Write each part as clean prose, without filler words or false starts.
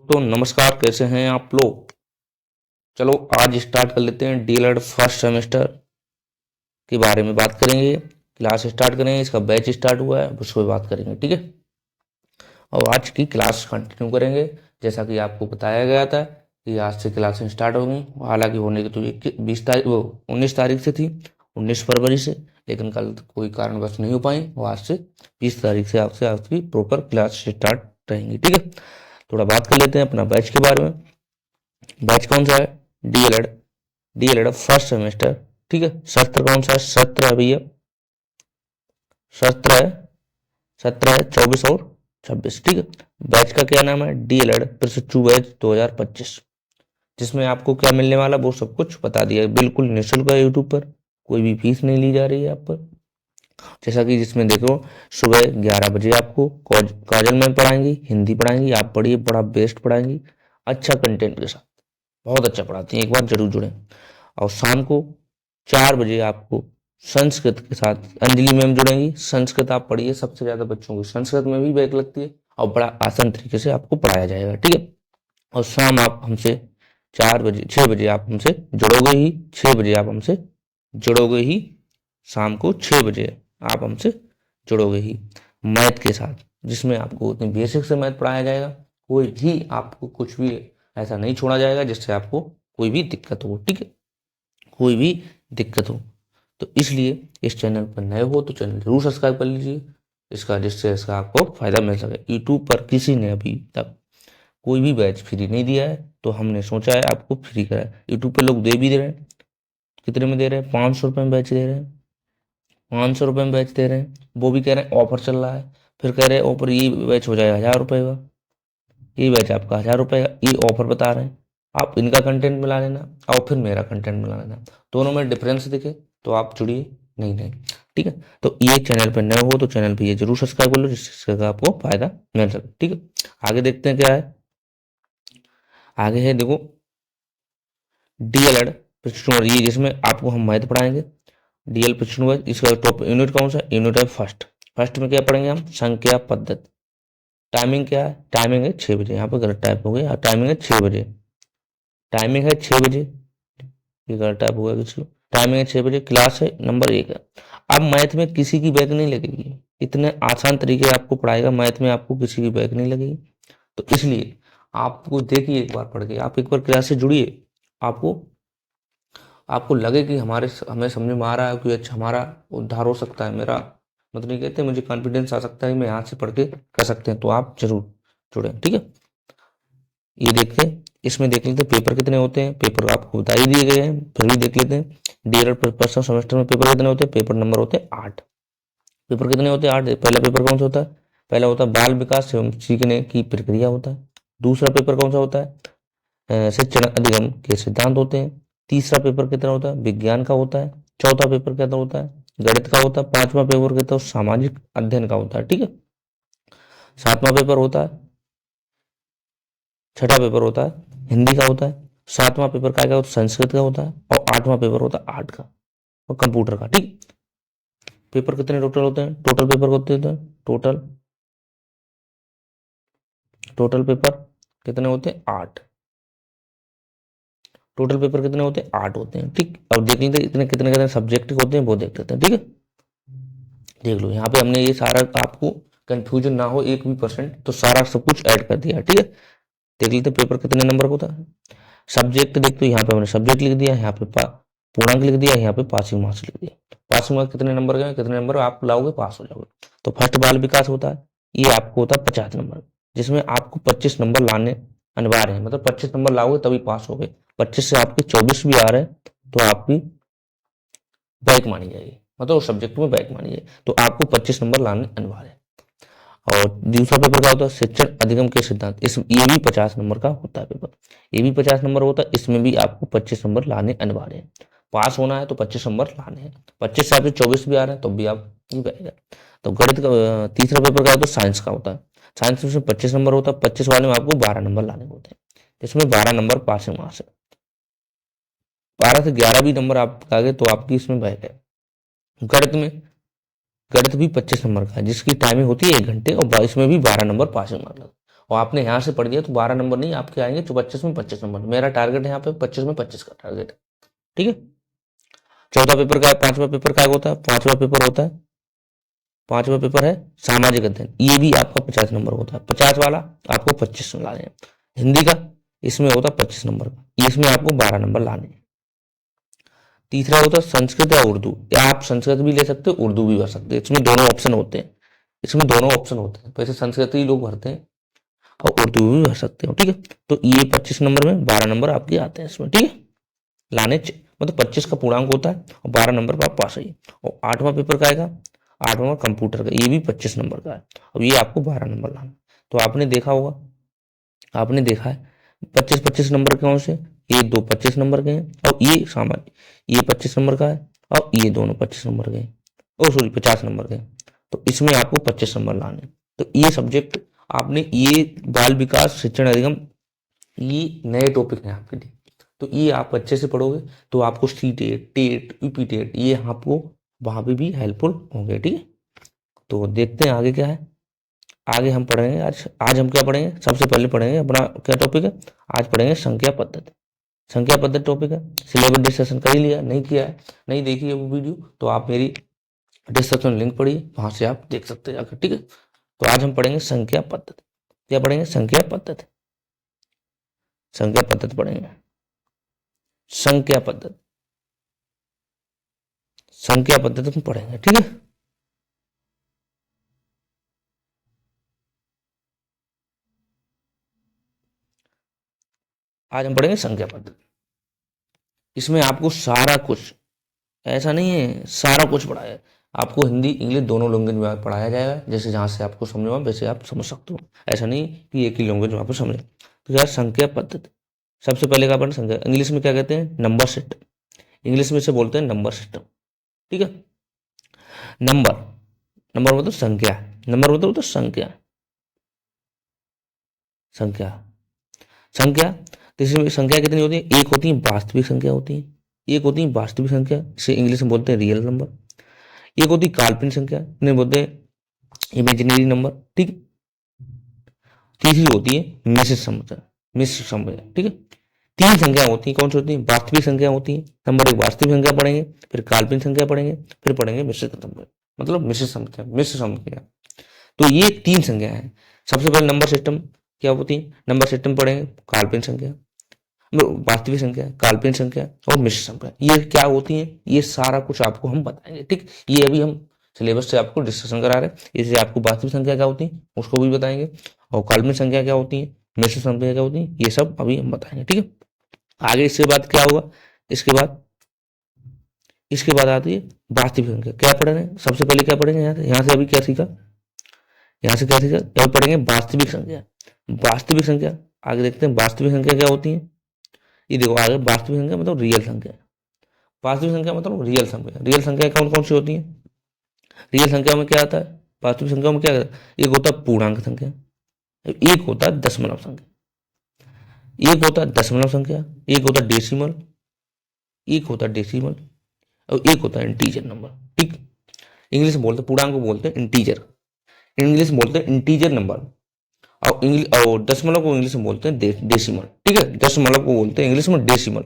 दोस्तों नमस्कार, कैसे हैं आप लोग। चलो आज स्टार्ट कर लेते हैं डीएलएड फर्स्ट सेमेस्टर के बारे में बात करेंगे। क्लास स्टार्ट करेंगे, इसका बैच स्टार्ट हुआ है उसको बात करेंगे, ठीक है। और आज की क्लास कंटिन्यू करेंगे जैसा कि आपको बताया गया था कि आज से क्लासें स्टार्ट होंगी। हालांकि होने की तो 19 तारीख से थी, 19 फरवरी से, लेकिन कल कोई कारणवश नहीं हो पाई। वो आज से 20 तारीख से आपसे आपकी प्रॉपर क्लास स्टार्ट रहेंगी, ठीक है। थोड़ा बात कर लेते हैं अपना बैच के बारे में। बैच कौन सा है? डीएलएड फर्स्ट सेमेस्टर, ठीक है। सत्र कौन सा है? सत्र है भैया, सत्र है 24 और 26, ठीक है। बैच का क्या नाम है? डीएलएड प्रशिक्षु बैच 2025, जिसमें आपको क्या मिलने वाला वो सब कुछ बता दिया है। बिल्कुल निःशुल्क है, यूट्यूब पर कोई भी फीस नहीं ली जा रही है आप पर। जैसा कि जिसमें देखो, सुबह 11 बजे आपको काजल मैम पढ़ाएंगी, हिंदी पढ़ाएंगी, आप पढ़िए, बड़ा बेस्ट पढ़ाएंगी, अच्छा कंटेंट के साथ, बहुत अच्छा पढ़ाती हैं, एक बार जरूर जुड़ें। और शाम को 4 बजे आपको संस्कृत के साथ अंजलि मैम जुड़ेंगी। संस्कृत आप पढ़िए, सबसे ज़्यादा बच्चों को संस्कृत में भी बैक लगती है और बड़ा आसान तरीके से आपको पढ़ाया जाएगा, ठीक है। और शाम आप हमसे 6 बजे आप हमसे जुड़ोगे ही, 6 बजे आप हमसे जुड़ोगे ही, शाम को 6 बजे आप हमसे जुड़ोगे ही मैथ के साथ, जिसमें आपको उतनी बेसिक से मैथ पढ़ाया जाएगा। कोई भी आपको कुछ भी ऐसा नहीं छोड़ा जाएगा जिससे आपको कोई भी दिक्कत हो, ठीक है, कोई भी दिक्कत हो। तो इसलिए इस चैनल पर नए हो तो चैनल जरूर सब्सक्राइब कर लीजिए, जिससे इसका आपको फायदा मिल सके। यूट्यूब पर किसी ने अभी तक कोई भी बैच फ्री नहीं दिया है, तो हमने सोचा है आपको फ्री कराए। यूट्यूब पर लोग दे भी दे रहे हैं, कितने में दे रहे हैं? 500 रुपये में बैच दे रहे हैं, 500 रुपये में बैच दे रहे हैं। वो भी कह रहे हैं ऑफर चल रहा है, फिर कह रहे हैं ऑफर ये बैच हो जाएगा 1000 रुपये का, ये बैच आपका 1000 रुपये का, ये ऑफर बता रहे हैं। आप इनका कंटेंट मिला लेना और फिर मेरा कंटेंट मिला लेना, दोनों में डिफरेंस दिखे तो आप जुड़िए, नहीं, ठीक है। तो ये चैनल पर नए हो तो चैनल पर ये जरूर सब्सक्राइब कर लो, जिससे आपको फायदा मिल सके, ठीक है। आगे देखते हैं क्या है। आगे है देखो डीएलएड प्रशिक्षण, ये जिसमें आपको हम मैथ पढ़ाएंगे। डीएल प्रशिक्षण, इसका टॉप यूनिट कौन सा? यूनिट है फर्स्ट। फर्स्ट में क्या पढ़ेंगे हम? संख्या पद्धति। टाइमिंग क्या है? टाइमिंग है 6 बजे, यहाँ पे गलत टाइप हो गया, टाइमिंग है 6 बजे, टाइमिंग है 6 बजे, ये गलत टाइप हो गया किसी, टाइमिंग है 6 बजे, क्लास है नंबर 1 है। अब मैथ में किसी की बैक नहीं लगेगी, इतने आसान तरीके आपको पढ़ाएगा, मैथ में आपको किसी की बैक नहीं लगेगी। तो इसलिए आपको देखिए, एक बार पढ़ के आप एक बार क्लास से जुड़िए, आपको लगे कि हमें समझ में आ रहा है कि अच्छा हमारा उद्धार हो सकता है, मेरा मतलब नहीं कहते, मुझे कॉन्फिडेंस आ सकता है, मैं यहाँ से पढ़ के कर सकते हैं, तो आप जरूर जुड़ें, ठीक है। ये देखते हैं, इसमें देख लेते हैं पेपर कितने होते हैं। पेपर आपको बता ही दिए गए हैं, फिर भी देख लेते हैं। डीएलएड फर्स्ट सेमेस्टर में पेपर कितने होते हैं? पेपर नंबर होते हैं 8। पेपर कितने होते हैं? 8। पहला पेपर कौन सा होता है? पहला होता है बाल विकास एवं सीखने की प्रक्रिया होता है। दूसरा पेपर कौन सा होता है? शिक्षण अधिगम के सिद्धांत होते हैं। तीसरा पेपर कितना होता है? विज्ञान का होता है। चौथा पेपर कितना होता है? गणित का होता है। पांचवा पेपर कितना है? सामाजिक अध्ययन का होता है, ठीक है। सातवां पेपर होता है, छठा पेपर होता है हिंदी का होता है। सातवां पेपर क्या होता है? संस्कृत का होता है। और आठवां पेपर होता है आर्ट का और कंप्यूटर का, ठीक। पेपर कितने टोटल होते हैं? टोटल पेपर होते हैं टोटल पेपर कितने होते हैं? 8। टोटल पेपर कितने होते हैं? 8 होते हैं, ठीक। अब देख लेते इतने कितने कितने सब्जेक्ट होते हैं, वो देख लेते हैं, ठीक है। देख लो, यहाँ पे हमने ये सारा, आपको कंफ्यूजन ना हो 1% तो सारा सब कुछ ऐड कर दिया, ठीक है। देख लेते पेपर कितने नंबर का होता है। सब्जेक्ट देख, तो यहाँ पे हमने सब्जेक्ट लिख दिया, यहाँ पे पूर्णांक लिख दिया, यहाँ पे पासिंग मार्क्स लिख दिया। पासिंग मार्क्स कितने नंबर के? कितने नंबर आप लाओगे पास हो जाओगे। तो फर्स्ट बाल विकास होता है, ये आपको होता है 50 नंबर, जिसमें आपको 25 नंबर लाने अनिवार्य है, मतलब 25 नंबर लाओगे तभी पास हो गए। 25 से आपके 24 भी आ रहे हैं तो आपकी बैक मानी जाएगी, मतलब सब्जेक्ट में बैक मानी जाएगी, तो आपको 25 नंबर लाने अनिवार्य है। और दूसरा पेपर क्या होता है? शिक्षण अधिगम के सिद्धांत, ये भी 50 नंबर का होता है पेपर, ये भी 50 नंबर होता है, इसमें भी आपको 25 नंबर लाने अनिवार्य है। पास होना है तो 25 नंबर लाने हैं। 25 से आपके 24 भी आ रहे हैं तो भी आप नहीं पाएगा। तो गणित का तीसरा पेपर क्या होता है? साइंस का होता है। साइंस में 25 नंबर होता है, 25 वाले में आपको 12 नंबर लाने होते हैं, जिसमें 12 नंबर पासिंग मार्क्स है। 12 से 11 भी नंबर आप आ गए तो आपकी इसमें बैक है। गणित भी 25 नंबर का है, जिसकी टाइमिंग होती है 1 घंटे, और 22 में भी 12 नंबर पासिंग मार्क्स। और आपने यहाँ से पढ़ दिया तो 12 नंबर नहीं आपके आएंगे, तो 25 में 25 नंबर। मेरा टारगेट है यहाँ पे 25 में 25 का टारगेट है, ठीक है। चौथा पेपर का है, पांचवा पेपर का होता है, पांचवा पेपर होता है, पांचवा पेपर है सामाजिक अध्ययन। ये भी आपका 50 नंबर होता है। 50 वाला आपको 25 लाने हैं। हिंदी का इसमें होता है 25 नंबर का, इसमें आपको 12 नंबर लाने हैं। तीसरा होता है संस्कृत या उर्दू, या आप संस्कृत भी ले सकते हो, उर्दू भी भर सकते हैं। इसमें दोनों ऑप्शन होते हैं, इसमें दोनों ऑप्शन होते हैं। वैसे संस्कृत ही लोग भरते हैं और उर्दू भी भर सकते हो, ठीक है। तो ये 25 नंबर में 12 नंबर आपके आते हैं इसमें, ठीक है। लाने मतलब 25 का पूर्णांक होता है और 12 नंबर पर आप पास आइए। और आठवां पेपर का आएगा, आठवां कंप्यूटर का, ये भी 25 नंबर का है। अब ये आपको 12 नंबर लाना। तो आपने देखा होगा, आपने देखा है 25-25 नंबर के कौन से, ये दो 25 नंबर के हैं और ये सामान्य ये 25 नंबर का है और ये दोनों 25 नंबर के हैं, ओ सॉरी 50 नंबर के। तो इसमें आपको 25 नंबर लाने। तो ये सब्जेक्ट आपने, ये बाल विकास शिक्षण अधिगम, ये नए टॉपिक हैं आपके लिए। तो ये आप अच्छे से पढ़ोगे तो आपको CTET, TET, UP TET, ये आपको वहां पे भी हेल्पफुल होंगे, ठीक है। तो देखते हैं आगे क्या है। आगे हम पढ़ेंगे आज आज हम क्या पढ़ेंगे, सबसे पहले पढ़ेंगे अपना क्या टॉपिक है, आज पढ़ेंगे संख्या पद्धति। संख्या पद्धति टॉपिक है, सिलेबस डिस्कशन कर ही लिया, नहीं किया है, नहीं देखी है वो वीडियो, तो आप मेरी डिस्क्रिप्शन लिंक पढ़िए, वहां से आप देख सकते हैं जाकर, ठीक है। तो आज हम पढ़ेंगे संख्या पद्धति। क्या पढ़ेंगे, संख्या पद्धति, संख्या पद्धति पढ़ेंगे, संख्या पद्धति, संख्या पद्धति में पढ़ेंगे, ठीक है। आज हम पढ़ेंगे संख्या पद्धति। इसमें आपको सारा कुछ, ऐसा नहीं है सारा कुछ पढ़ाया है, आपको हिंदी इंग्लिश दोनों लैंग्वेज में पढ़ाया जाएगा। जैसे जहाँ से आपको समझ में वैसे आप समझ सकते हो, ऐसा नहीं कि एक ही लैंग्वेज में आप समझे। तो यार संख्या पद्धति, सबसे पहले क्या पढ़ना, संख्या इंग्लिश में क्या कहते हैं, नंबर सिस्टम, इंग्लिश में से बोलते हैं नंबर सिस्टम, ठीक है। नंबर, नंबर मतलब संख्या, नंबर मतलब तो संख्या, संख्या, संख्या। तो इसमें संख्या कितनी होती है, एक होती है वास्तविक संख्या होती है, एक होती है वास्तविक संख्या, इसे इंग्लिश में बोलते हैं रियल नंबर। एक होती है काल्पनिक संख्या, इन्हें बोलते हैं इमेजिनरी नंबर, ठीक। तीसरी होती है मिश्र संख्या, मिश्र संख्या, ठीक है। तीन संख्या होती है, कौन सी होती है, वास्तविक संख्या होती है, नंबर एक वास्तविक संख्या पढ़ेंगे, फिर काल्पनिक संख्या पढ़ेंगे, फिर पढ़ेंगे मिश्र संख्या, मतलब मिश्र संख्या, मिश्र संख्या। तो ये तीन संख्या है। सबसे पहले नंबर सिस्टम क्या होती है, नंबर सिस्टम पढ़ेंगे, काल्पनिक संख्या, वास्तविक संख्या, काल्पनिक संख्या और मिश्र संख्या, ये क्या होती है, ये सारा कुछ आपको हम बताएंगे, ठीक। ये अभी हम सिलेबस से आपको डिस्कशन करा रहे हैं। इससे आपको वास्तविक संख्या क्या होती है उसको भी बताएंगे, और काल्पनिक संख्या क्या होती है, मिश्र संख्या क्या होती है, ये सब अभी हम बताएंगे, ठीक है। आगे इसके बाद क्या होगा, इसके बाद, इसके बाद आती है वास्तविक संख्या। क्या पढ़ रहे हैं, सबसे पहले क्या पढ़ेंगे, यहाँ से अभी क्या सीखा, यहाँ से क्या सीखा, अब पढ़ेंगे वास्तविक संख्या। वास्तविक संख्या आगे देखते हैं, वास्तविक संख्या क्या होती है। ये देखो आगे, वास्तविक संख्या मतलब रियल संख्या, वास्तविक संख्या मतलब रियल संख्या। रियल संख्या कौन कौन सी होती है, रियल संख्या में क्या आता है, वास्तविक संख्या में क्या आता है, एक होता है पूर्णांक संख्या, एक होता है दशमलव संख्या, एक होता है दशमलव संख्या, एक होता है डेसिमल, एक होता है डेसिमल और एक होता है इंटीजर नंबर, ठीक। इंग्लिश में बोलते हैं पूर्णांक को बोलते हैं इंटीजर, इंग्लिश में बोलते हैं इंटीजर नंबर, और इंग्लिश और दशमलव को इंग्लिश में बोलते हैं डेसिमल, ठीक है। दशमलव को बोलते हैं इंग्लिश में डेसिमल।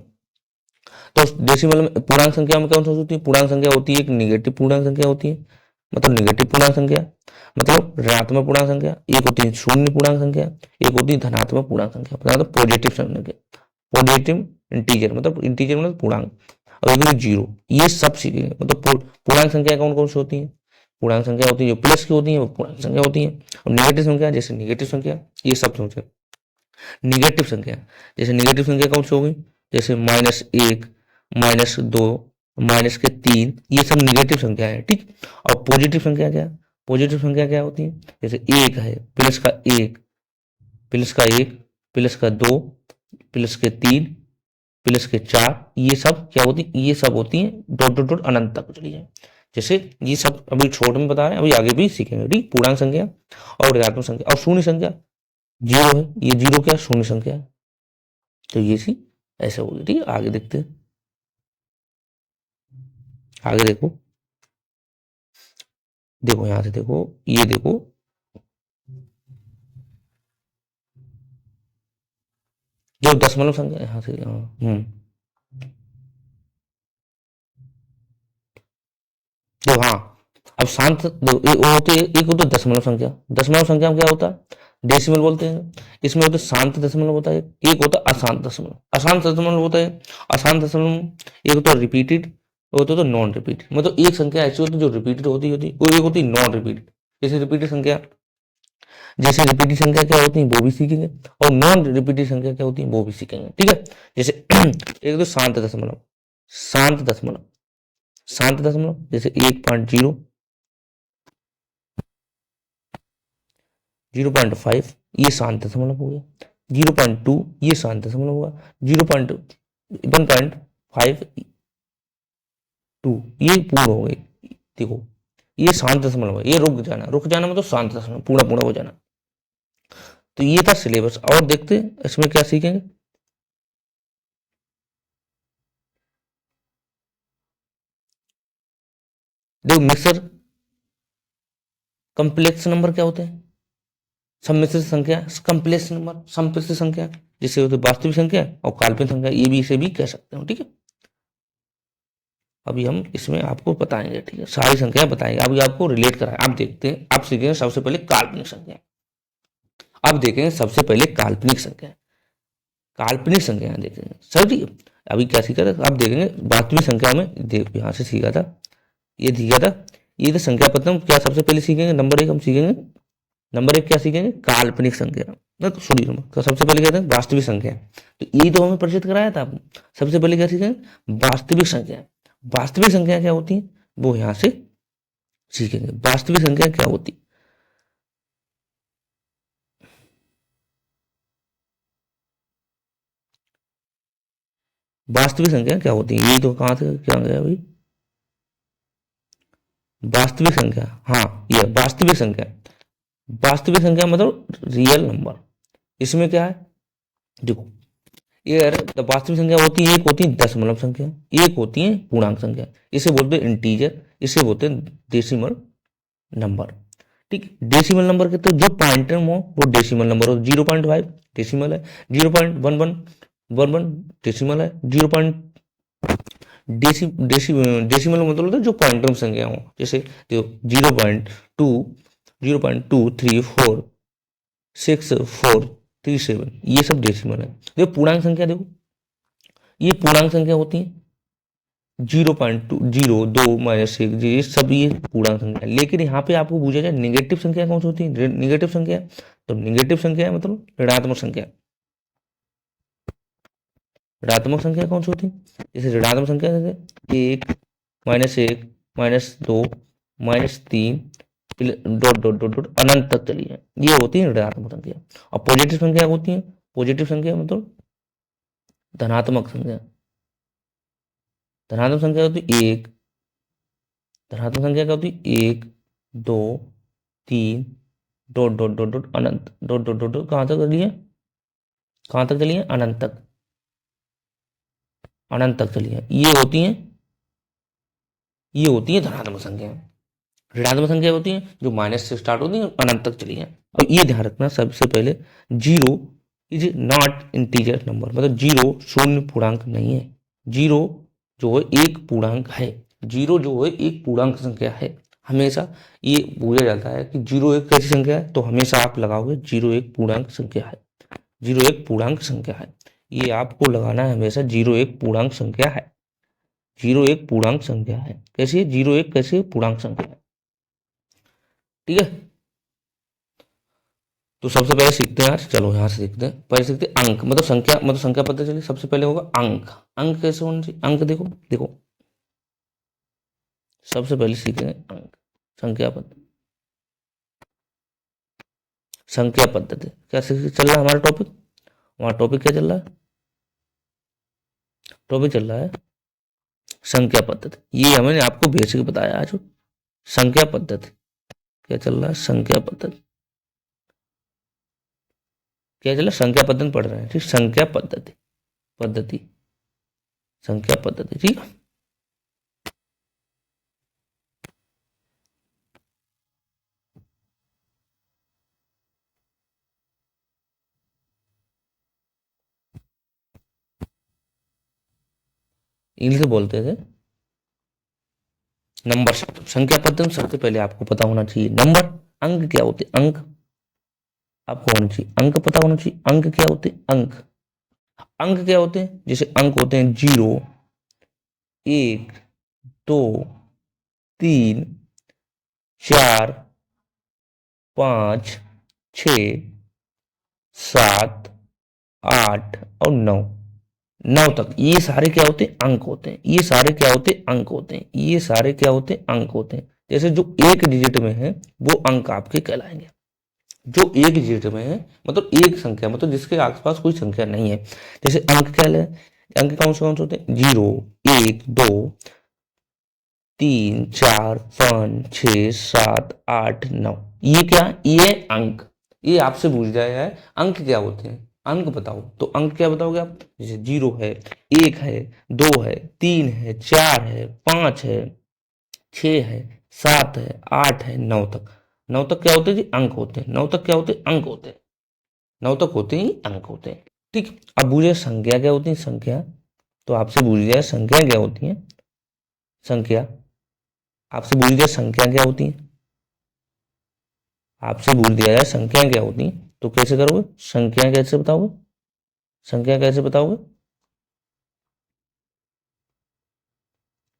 तो डेसिमल में पूर्णांक संख्या में कौन सी होती है, पूर्णांक संख्या होती है एक निगेटिव पूर्णांक संख्या होती है, मतलब निगेटिव पूर्णांक संख्या मतलब ऋणात्मक पूर्णांक संख्या, एक होती है शून्य पूर्णांक संख्या, एक होती है धनात्मक पूर्णांक संख्या, मतलब पॉजिटिव संख्या, पॉजिटिव इंटीजर मतलब इंटीजर मतलब पूर्णांक, और एक होती जीरो। ये सब सीखेंगे, मतलब पूर्णांक संख्या कौन कौन सी होती है, पूर्णांक संख्या होती है जो प्लस की होती है वो पूर्णांक संख्या होती है, और नेगेटिव संख्या जैसे नेगेटिव संख्या, ये सब संख्या। निगेटिव संख्या, जैसे निगेटिव संख्या कौन सी होगी, जैसे -1, -2, -3, ये सब निगेटिव संख्या है, ठीक। और पॉजिटिव संख्या क्या, पॉजिटिव संख्या क्या होती है, जैसे एक है, प्लस का एक, प्लस का एक, प्लस का दो, प्लस के तीन, प्लस के चार, ये सब क्या होती है, ये सब होती है डॉट डॉट डॉट अनंत तक चली जाए। जैसे ये सब अभी छोटे में बता रहे हैं, अभी आगे भी सीखेंगे, ठीक। पूर्णांक संख्या और ऋणात्मक संख्या, और शून्य संख्या जीरो है, ये जीरो क्या शून्य संख्या है। तो ये सी ऐसे होगी, ठीक है। आगे देखते हैं, आगे देखो, देखो यहां से देखो, ये देखो जो दशमलव संख्या यहाँ से जो हाँ, अब शांत वो होती है, एक होता है दशमलव संख्या। दशमलव संख्या में क्या होता है, डेसिमल बोलते हैं। इसमें होता है शांत दशमलव होता है, एक होता है अशांत दशमलव। अशांत दशमलव होता है, अशांत दशमलव एक होता है रिपीटेड, होता है तो नॉन रिपीटेड। मतलब एक संख्या ऐसी होती है जो रिपीटेड होती होती और एक होती है नॉन रिपीटेड। जैसे रिपीटेड संख्या, जैसे रिपीटेड संख्या क्या होती है वो भी सीखेंगे, और नॉन रिपीटेड संख्या क्या होती है वो भी सीखेंगे, ठीक है। जैसे एक तो शांत दशमलव, शांत दशमलव, शांत दशमलव जैसे 1.0, 0.5 ये शांत दशमलव हो गया, 0.2 ये शांत दशमलव होगा, 1.5 ये पूर्ण हो गई। देखो ये शांत दशमलव है, ये रुक जाना, रुक जाना मतलब शांत दशमलव पूरा पूरा हो जाना। तो ये था सिलेबस, और देखते हैं इसमें क्या सीखेंगे। देखो मिक्सर कम्प्लेक्स नंबर क्या होते हैं, सम्मिश्र संख्या, कम्प्लेक्स नंबर, सम्मिश्र संख्या जिसे होते वास्तविक संख्या और काल्पनिक संख्या, ये भी इसे भी कह सकते हो, ठीक है। अभी हम इसमें आपको बताएंगे, ठीक है, सारी संख्या बताएंगे, अभी आपको रिलेट कराएं। आप देखते हैं, आप सीखेंगे सबसे पहले काल्पनिक संख्या। अब देखेंगे सबसे पहले काल्पनिक संख्या, काल्पनिक संख्या देखेंगे सर, ठीक है। अभी क्या सीखा था, आप देखेंगे वास्तविक संख्या में, यहाँ से सीखा था, ये सीखा था, ये तो संख्या पद्धति क्या सबसे पहले सीखेंगे, नंबर एक हम सीखेंगे, नंबर एक क्या सीखेंगे, काल्पनिक संख्या। ना तो सॉरी, तो सबसे पहले कहते हैं वास्तविक संख्या, तो यही तो हमें परिचित कराया था आपने। सबसे पहले क्या सीखेंगे, वास्तविक संख्या। वास्तविक संख्या क्या होती है वो यहां से सीखेंगे, वास्तविक संख्या क्या होती है। वास्तविक संख्या क्या होती है, ये तो कहां से क्या गया अभी, वास्तविक संख्या, हाँ ये वास्तविक संख्या। वास्तविक संख्या मतलब रियल नंबर। इसमें क्या है, देखो ये यार वास्तविक संख्या होती है, एक होती है दशमलव संख्या, एक होती है पूर्णांक संख्या, इसे बोलते हैं इंटीजर, इसे बोलते हैं डेसिमल नंबर, ठीक। डेसिमल नंबर के तो जो पॉइंटर हो वो डेसिमल नंबर हो, 0.5 डेसिमल है, 0.1111 डेसिमल है, 0. डेसिमल मतलब होता है जो पॉइंटर में संख्या हो, जैसे देखो 0.2 0.2346437, ये सब डेसिमल है। देखो पूर्णांक संख्या, देखो ये पूर्णांक संख्या होती है, 0.2 0 2 -1 ये सब ये पूर्णांक संख्या। लेकिन यहाँ पे आपको पूछा जाए निगेटिव संख्या कौन सी होती है, निगेटिव संख्या, तो निगेटिव संख्या मतलब ऋणात्मक संख्या। ऋणात्मक संख्या कौन सी होती है, जैसे ऋणात्मक संख्या जैसे 1 -1 -2 -3 डॉट डॉट डॉट डॉट अनंत तक चली है, ये होती है ऋणात्मक संख्या। और पॉजिटिव संख्या होती है, पॉजिटिव संख्या मतलब धनात्मक संख्या। धनात्मक संख्या होती है एक, धनात्मक संख्या क्या होती है 1 2 3 डॉट डॉट डॉट डॉट अनंत डॉट डॉट डॉट डॉट कहाँ तक चली है, कहाँ तक चली है, अनंत तक, अनंत तक चली है, ये होती है धनात्मक संख्या। ऋणात्मक संख्या होती है जो माइनस से स्टार्ट होती है अनंत तक चली है। और ये ध्यान रखना सबसे पहले, zero is not integer number, मतलब जीरो शून्य पूर्णांक नहीं है, जीरो जो है एक पूर्णांक है, जीरो जो है एक पूर्णांक संख्या है। हमेशा ये पूछा जाता है कि जीरो एक कैसी संख्या है, तो हमेशा आप लगाओगे जीरो एक पूर्णांक संख्या है, जीरो एक पूर्णांक संख्या है, ये आपको लगाना है हमेशा, जीरो एक पूर्णांक संख्या है, जीरो एक पूर्णांक संख्या है। कैसी है, जीरो एक कैसे पूर्णांक संख्या है, ठीक है। तो सबसे पहले सीखते हैं यार, चलो यहाँ से सीखते हैं, पहले सीखते हैं अंक, मतलब संख्या, मतलब संख्या पता चली। सबसे पहले होगा अंक, अंक कैसे होना चाहिए, अंक देखो देखो, सबसे पहले सीखेंगे अंक, संख्या पद्धति, संख्या पद्धति क्या चल रहा है हमारा टॉपिक, हमारा टॉपिक क्या चल रहा है, टॉपिक चल रहा है संख्या पद्धति। ये हमने आपको बेसिक बताया आज, संख्या पद्धति क्या चल रहा है, संख्या पद्धति क्या चल रहा है, संख्या पद्धति पढ़ रहे हैं, ठीक, संख्या पद्धति, पद्धति संख्या पद्धति, ठीक है। इंग्लिश में बोलते थे नंबर शब्द। संख्या पद्धति में सबसे पहले आपको पता होना चाहिए नंबर। अंक क्या होते अंक, आपको होना चाहिए अंक पता होना चाहिए। अंक क्या होते अंक, अंक क्या होते हैं, जैसे अंक होते हैं 0, 1, 2, 3, 4, 5, 6, 7, 8 और 9, 9 तक। ये सारे क्या होते हैं अंक होते हैं। ये सारे क्या होते हैं अंक होते हैं। ये सारे क्या होते हैं अंक होते हैं। जैसे जो एक डिजिट में है वो अंक आपके कहलाएंगे। जो एक डिजिट में है मतलब एक संख्या, मतलब जिसके आसपास कोई संख्या नहीं है। जैसे अंक क्या है, अंक कौन से होते हैं 0, 1, 2, 3, 4, 5, 6, 7, 8, 9। ये क्या, ये अंक। ये आपसे पूछ जाया है अंक क्या होते हैं, अंक बताओ। तो अंक क्या बताओगे आप, जैसे 0 है, 1 है, 2 है, 3 है, 4 है, 5 है, 6 है, 7 है, 8 है, 9 तक। 9 तक क्या होते हैं जी अंक होते हैं। 9 तक क्या होते हैं अंक होते हैं। 9 तक होते ही अंक होते हैं। ठीक, अब पूछे संख्या क्या होती है, संख्या। तो आपसे पूछ दिया संख्या क्या होती है, संख्या। आपसे पूछ दिया संख्या क्या होती है, आपसे पूछ दिया जाए संख्या क्या होती है, तो कैसे करोगे, संख्या कैसे बताओगे, संख्या कैसे बताओगे।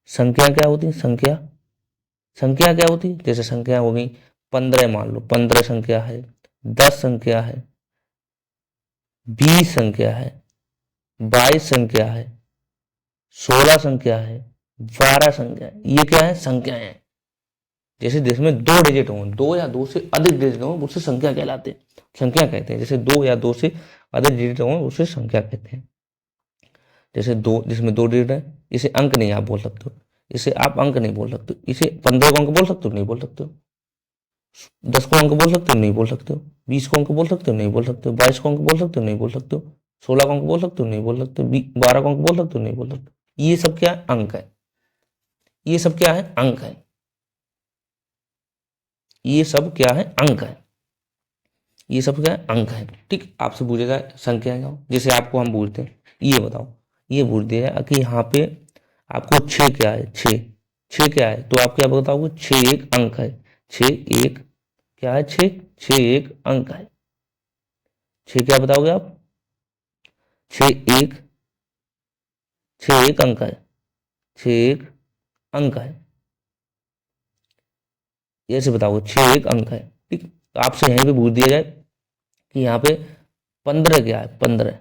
संख्या क्या होती है, संख्या। संख्या क्या होती है, जैसे संख्या हो गई 15, मान लो 15 संख्या है, 10 संख्या है, 20 संख्या है, 22 संख्या है, 16 संख्या है, 12 संख्या है। ये क्या है, संख्या है। जैसे जिसमें 2 डिजिट हों, 2 या 2 से अधिक डिजिट हों, उससे संख्या कहलाते हैं, संख्या कहते हैं। जैसे 2 या 2 से अधिक डिजिट हों उसे संख्या कहते हैं। जैसे 2, जिसमें 2 डिजिट है, इसे अंक नहीं आप बोल सकते हो, इसे आप अंक नहीं बोल सकते। इसे 15 को अंक बोल सकते हो, नहीं बोल सकते हो। 10 को अंक बोल सकते हो, नहीं बोल सकते हो। 20 को अंक बोल सकते हो, नहीं बोल सकते हो। 22 को अंक बोल सकते हो, नहीं बोल सकते हो। 16 को अंक बोल सकते हो, नहीं बोल सकते हो। 12 को अंक बोल सकते हो, नहीं बोल सकते। ये सब क्या है, अंक है। ये सब क्या है, अंक है। ये सब क्या है, अंक है। ये सब क्या है, अंक है। ठीक, आपसे पूछेगा संख्या क्या हो, जैसे आपको हम पूछते हैं ये बताओ, ये पूछ दिया कि यहाँ पे आपको 6 क्या है, 6, 6 क्या है, तो आप क्या बताओगे, 6 एक अंक है। 6 एक क्या है, 6, 6 एक अंक है। 6 क्या बताओगे आप, 6 एक, 6 एक अंक है, 6 एक अंक है। ऐसे बताओगे 6 एक अंक है। ठीक, तो आपसे यहीं पे पूछ दिया जाए कि यहाँ पे 15 क्या है, 15,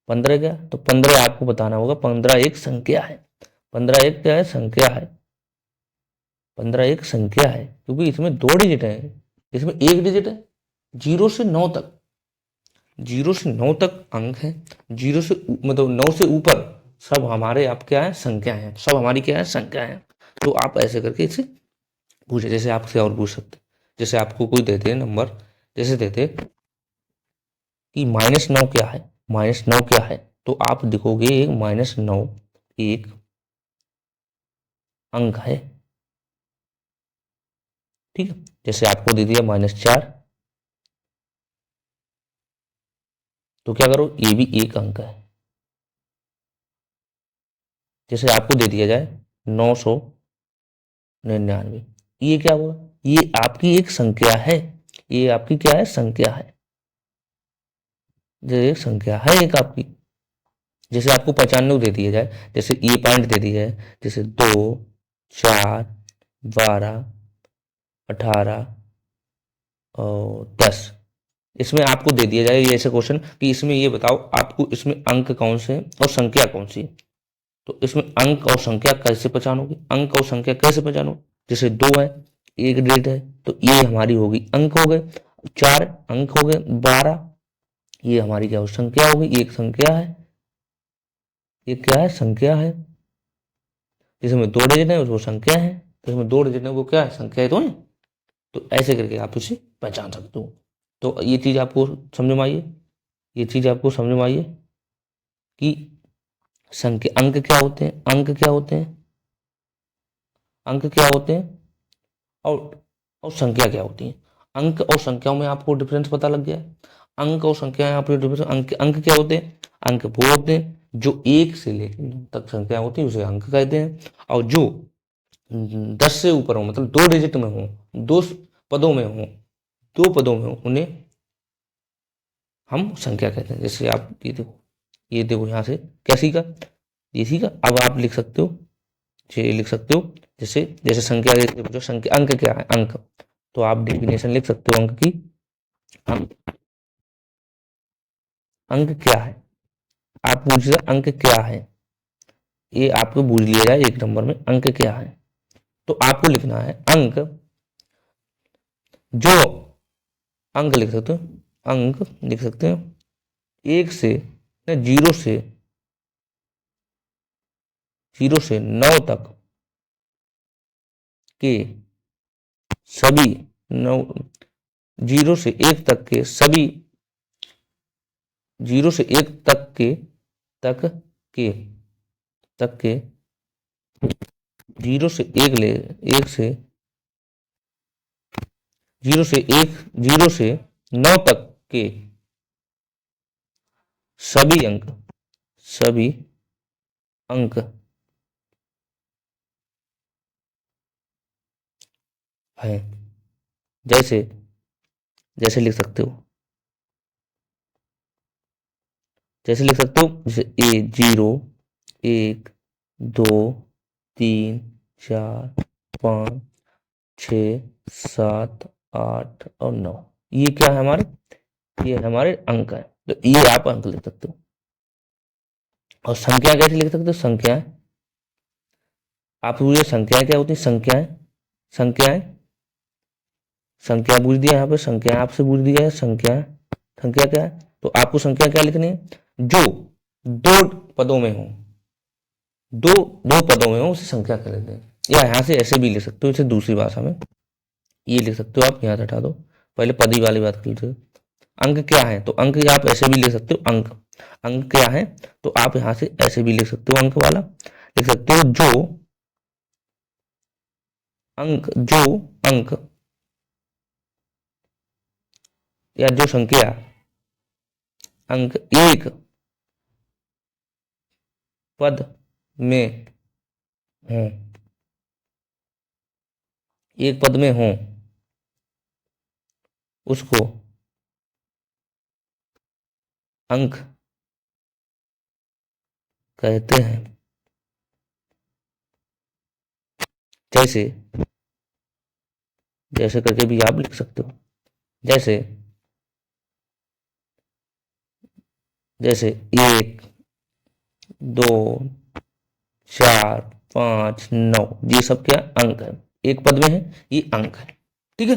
15 क्या, तो 15 आपको बताना होगा 15 एक संख्या है। 15 एक क्या है, संख्या है। 15 एक संख्या है क्योंकि इसमें 2 डिजिट है, इसमें एक डिजिट है। 0 से 9 तक, 0 से 9 तक अंक है। 0 से मतलब 9 से ऊपर सब हमारे आप क्या है, संख्या है। सब हमारी क्या है, संख्या है। तो आप ऐसे करके इसे पूछे। जैसे आपसे और पूछ सकते, जैसे आपको कोई देते हैं नंबर, जैसे देते कि -9 क्या है, -9 क्या है, तो आप देखोगे -9 एक अंक है। ठीक है, जैसे आपको दे दिया -4, तो क्या करो, ये भी एक अंक है। जैसे आपको दे दिया जाए 999, ये क्या हुआ, ये आपकी एक संख्या है। ये आपकी क्या है, संख्या है। ये एक संख्या है एक आपकी। जैसे आपको 95 दे दिया जाए, जैसे ये पॉइंट दे दिया है, जैसे 2, 4, 12, 18 और 10, इसमें आपको दे दिया जाए ये ऐसे क्वेश्चन कि इसमें ये बताओ आपको इसमें अंक कौन से हैं और संख्या कौन सी है। तो इसमें अंक और संख्या कैसे पहचानोगे, अंक और संख्या कैसे पहचानोगे। जैसे 2 है, एक डिजिट है, तो ये हमारी होगी अंक हो गए। 4 अंक हो गए। 12 ये हमारी क्या हो, संख्या होगी, ये एक संख्या है। ये क्या है, संख्या है। जिसमें 2 डिजिट है वो संख्या है, तो इसमें 2 डिजिट है वो क्या है, संख्या है तो है। तो ऐसे करके आप उसे पहचान सकते हो। तो ये चीज आपको समझ में आइए, ये चीज आपको समझ में आइए कि संख्या, अंक क्या होते हैं, अंक क्या होते हैं, अंक क्या होते हैं और संख्या क्या होती है। अंक और संख्याओं में आपको डिफरेंस पता लग गया है। अंक और संख्या, आपको डिफरेंस, अंक अंक क्या होते हैं, अंक वो होते हैं जो 1 से लेकर 9 तक संख्या होती है उसे अंक कहते हैं, और जो 10 से ऊपर हो, मतलब 2 डिजिट में हो, 2 पदों में हो, 2 पदों में हो, उन्हें हम संख्या कहते हैं। जैसे आप ये देखो यहाँ से क्या सीखा, ये सीखा। अब आप लिख सकते हो, ये लिख सकते हो, जैसे जैसे संख्या, जो संख्या अंक क्या है, अंक, तो आप डेफिनेशन लिख सकते हो अंक की। अंक क्या है, आप पूछिए अंक क्या है, ये आपको पूछ लिया जाए 1 नंबर में अंक क्या है, तो आपको लिखना है अंक, जो अंक लिख सकते हो, अंक लिख सकते हो 1 से, 0 से 9 तक के सभी 9, 0 से 1 तक के सभी, 0 से 1 तक के तक के तक के 0 से 1 ले 1 से 0 से 1 0 से 9 तक के सभी अंक है। जैसे जैसे लिख सकते हो, जैसे लिख सकते हो, जैसे 0 1 2 3 4 5 6 7 8 और 9, ये क्या है हमारे, ये हमारे अंक है, तो ये आप अंक लिख सकते हो। और संख्या कैसे लिख सकते हो, संख्याएं, आप पूछिए संख्याएं क्या होती है, संख्याएं, संख्याएं, संख्या पूछ दिया यहाँ पे, संख्या आपसे पूछ दिया है, संख्या, संख्या क्या है, तो आपको संख्या क्या लिखनी है, जो 2 पदों में हो, दो पदों में हो उसे संख्या कह लेते हैं। या यहाँ से ऐसे भी लिख सकते हो, इसे दूसरी भाषा में ये लिख सकते हो, आप यहाँ से हटा दो, पहले पदी वाली बात कर लीजिए। अंक क्या है, तो अंक आप ऐसे भी लिख सकते हो, अंक, अंक क्या है, तो आप यहाँ से ऐसे भी लिख सकते हो, अंक वाला लिख सकते हो, जो अंक या जो संख्या अंक 1 पद में हो, 1 पद में हो, उसको अंक कहते हैं। जैसे जैसे करके भी आप लिख सकते हो, जैसे जैसे 1 2 4 5 9, ये सब क्या अंक है, 1 पद में है, ये अंक है, ठीक है।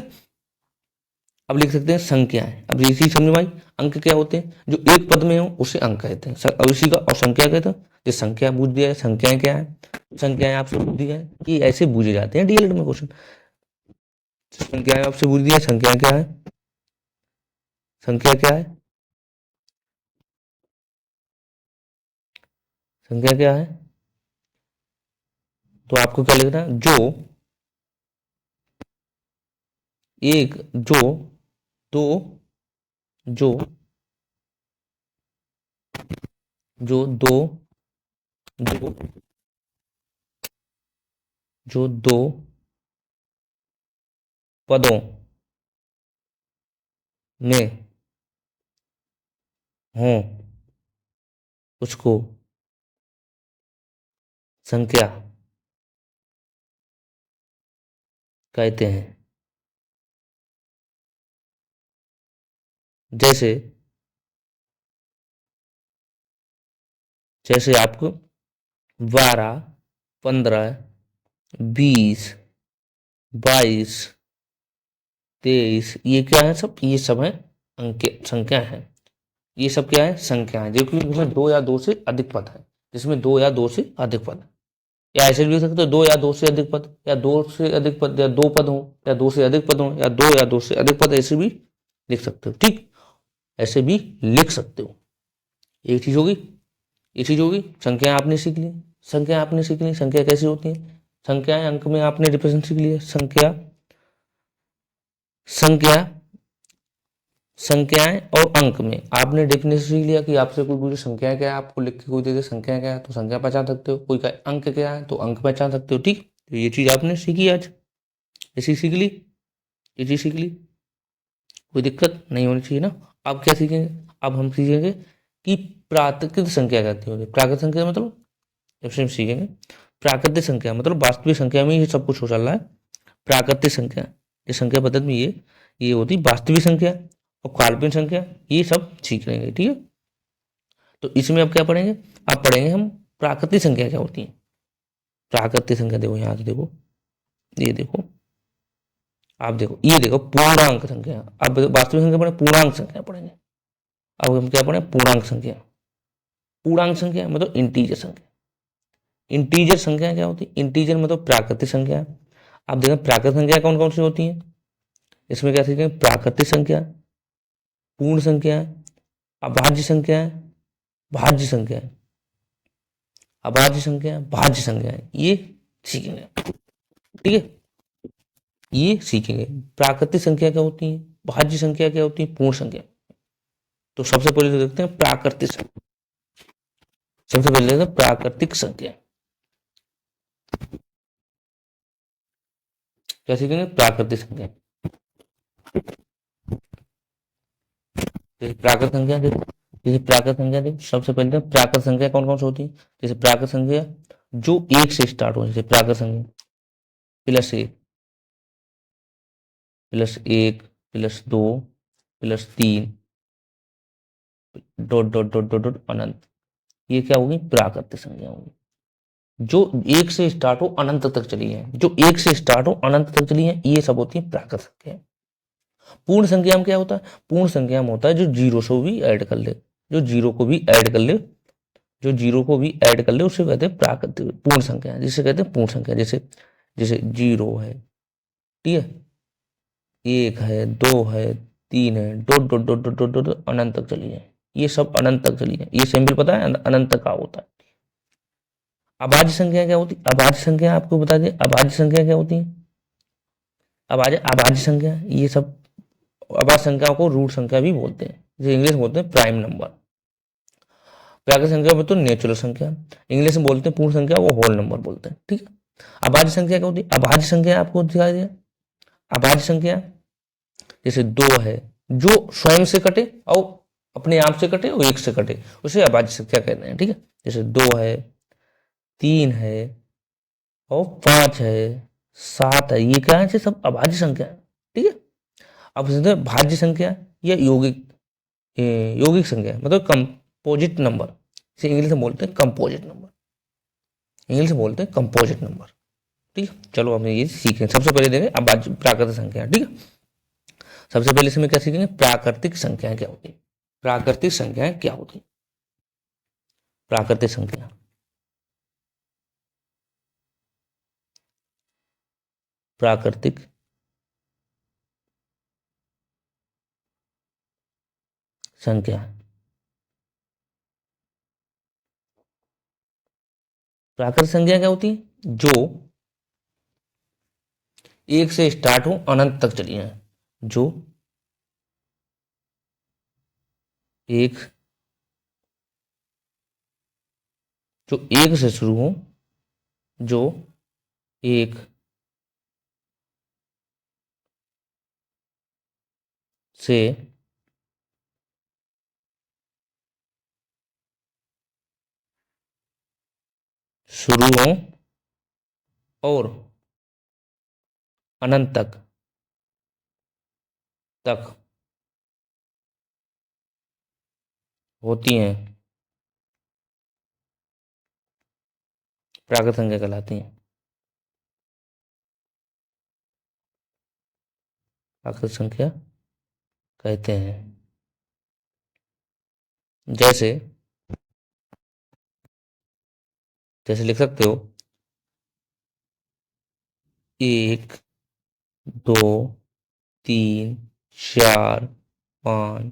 अब लिख सकते हैं संख्याएं, अब इसी समझ में आई, अंक क्या होते हैं, जो 1 पद में हो उसे अंक कहते हैं। अब इसी का और संख्या कहते हैं, जो संख्या पूछ दिया है, संख्याएं क्या है, संख्याएं आपसे पूछ दिया है, कि ऐसे पूछे जाते हैं डीएलएड में क्वेश्चन। संख्याएं आपसे पूछ दिया, संख्या क्या है, संख्या क्या है, संख्या क्या है, तो आपको क्या लिखना है, जो एक, जो दो, जो जो दो दो जो 2 पदों में हो, उसको संख्या कहते हैं। जैसे जैसे आपको 12 15 20 22 23, ये क्या है, सब ये सब है अंक, संख्या है, ये सब क्या है, संख्या है, जो कि जिसमें 2 या 2 से अधिक पद है, जिसमें 2 या 2 से अधिक पद है। या ऐसे भी लिख सकते हो 2 या 2 से अधिक पद, या 2 से अधिक पद, या 2 पद हो, या 2 से अधिक पद हो, या 2 या 2 से अधिक पद, ऐसे भी लिख सकते हो, ठीक, ऐसे भी लिख सकते हो। एक चीज होगी, ये चीज होगी, संख्या आपने सीख ली, संख्या आपने सीख ली, संख्या कैसी होती है, संख्याएं अंक में आपने रिप्रेजेंट सीख लिया, संख्या संख्या संख्याएं और अंक में आपने डेफिनेशन सीख लिया कि आपसे कोई पूछे संख्या क्या है, आपको लिख के कोई दे दे संख्या क्या है तो संख्या पहचान सकते हो, कोई का अंक क्या है तो अंक पहचान सकते हो। ठीक, तो ये चीज आपने सीखी आज, ऐसी सीख ली, ये चीज सीख ली, कोई दिक्कत नहीं होनी चाहिए ना। अब क्या सीखेंगे, अब हम सीखेंगे कि प्राकृतिक संख्या कहती होती है। प्राकृतिक संख्या मतलब जब सीखेंगे प्राकृतिक संख्या मतलब वास्तविक संख्या में ये सब कुछ हो चल रहा है। प्राकृतिक संख्या, ये संख्या पद्धति में ये होती वास्तविक संख्या और काल्पनिक संख्या, ये सब सीख लेंगे। ठीक है, तो इसमें अब क्या पढ़ेंगे, अब पढ़ेंगे हम प्राकृतिक संख्या क्या होती है। प्राकृतिक संख्या देखो यहाँ से देखो, ये देखो, आप देखो, ये देखो पूर्णांक संख्या। अब वास्तविक संख्या पढ़े, पूर्णांक संख्या पढ़ेंगे। अब हम क्या पढ़े, पूर्णांक संख्या। पूर्णांक संख्या मतलब इंटीजर संख्या। इंटीजर संख्या क्या होती है, इंटीजर मतलब प्राकृतिक संख्या। आप देखें प्राकृतिक संख्या कौन कौन सी होती है, इसमें क्या सीखेंगे, प्राकृतिक संख्या, पूर्ण संख्या, अभाज्य संख्या, भाज्य संख्या, अभाज्य संख्या, भाज्य संख्या, ये सीखेंगे। ठीक है, ये सीखेंगे प्राकृतिक संख्या क्या होती है, भाज्य संख्या क्या होती है, पूर्ण संख्या। तो सबसे पहले तो देखते हैं प्राकृतिक संख्या। सबसे पहले देखते हैं प्राकृतिक संख्या क्या सीखेंगे, प्राकृतिक संख्या। प्राकृत संख्या देखो, जैसे प्राकृत संख्या देखो, सबसे पहले प्राकृत संख्या कौन कौन सी होती है। जैसे प्राकृत संख्या जो एक से स्टार्ट हो, जैसे प्राकृत संख्या +1, +1, +2, +3, dot dot dot dot dot अनंत, ये क्या होगी, प्राकृतिक संख्या होगी। जो एक से स्टार्ट हो अनंत तक चली है, जो एक से स्टार्ट हो अनंत तक चली है, ये सब होती है प्राकृत संख्या। पूर्ण संख्या में क्या होता है, पूर्ण संख्या में होता है जो जीरो से भी ऐड कर ले, जो जीरो को भी ऐड कर ले, जो जीरो को भी ऐड कर ले उसे कहते हैं प्राकृतिक पूर्ण संख्या, जिसे कहते हैं पूर्ण संख्या। जैसे जैसे 0 है, ठीक है, 1 है, 2 है, 3 है, dot dot dot dot dot dot अनंत तक चली है, ये सब अनंत तक चली है। ये सिंबल पता है अनंत तक का होता है। अभाज्य संख्या क्या होती है, अभाज्य संख्या आपको बता दें, अभाज्य संख्या क्या होती है, अभाज्य संख्या, ये सब अभाज्य संख्या को रूट संख्या भी बोलते हैं, जैसे इंग्लिश में बोलते हैं प्राइम नंबर। प्राकृतिक संख्या में तो नेचुरल संख्या, इंग्लिश में बोलते हैं पूर्ण संख्या वो होल नंबर बोलते हैं। ठीक है, अभाज्य संख्या क्या होती है, अभाज्य संख्या आपको दिखाई दिया, अभाज्य संख्या जैसे 2 है जो स्वयं से कटे और अपने आप से कटे और एक से कटे, उसे अभाज्य संख्या कहते हैं। ठीक है, जैसे 2 है, 3 है और 5 है, 7 है, ये क्या है, सब अभाज्य संख्या है। ठीक है, अब भाज्य संख्या या यौगिक संख्या मतलब कंपोजिट नंबर, इसे इंग्लिश में बोलते हैं कंपोजिट नंबर, इंग्लिश में बोलते हैं कंपोजिट नंबर। ठीक है, चलो हम ये सीखें। सबसे पहले देखें अब प्राकृतिक संख्या। ठीक है, सबसे पहले इसमें क्या सीखेंगे, प्राकृतिक संख्याएं क्या होती है। प्राकृतिक संख्याएं क्या होती है, प्राकृतिक संख्या, प्राकृतिक संख्या, प्राकृतिक संख्या क्या होती है, जो एक से स्टार्ट हो अनंत तक चली है, जो एक जो एक से शुरू हो, जो एक से शुरू हो और अनंत तक होती हैं, प्राकृतिक संख्या कहलाती हैं। प्राकृतिक संख्या कहते हैं। जैसे जैसे लिख सकते हो 1, 2, 3, 4, 5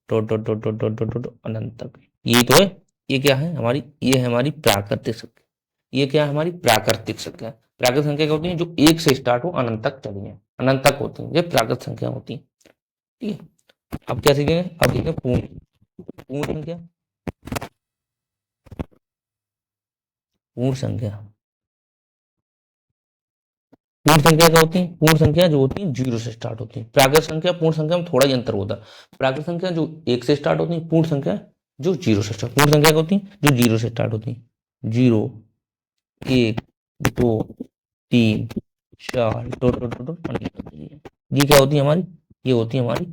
dot dot dot dot dot dot dot अनंत तक, ये तो है। ये क्या है हमारी, ये है हमारी प्राकृतिक संख्या। ये क्या है हमारी प्राकृतिक संख्या। प्राकृतिक संख्या क्या होती है, जो एक से स्टार्ट हो अनंत तक चली है, अनंत तक होती है, ये प्राकृतिक संख्या होती है। ठीक है, अब क्या सीखेंगे, अब देखेंगे पूर्ण पूर्ण संख्या। पूर्ण संख्या, पूर्ण संख्या क्या होती है, पूर्ण संख्या जो होती है जीरो से स्टार्ट होती है। प्राकृत संख्या पूर्ण संख्या में थोड़ा ही अंतर होता है। प्राकृत संख्या जो एक से स्टार्ट होती है, पूर्ण संख्या जो जीरो से स्टार्ट, पूर्ण संख्या क्या होती है जो जीरो से स्टार्ट होती है। जीरो, एक, दो, तीन, चार, ये क्या होती है हमारी, ये होती है हमारी,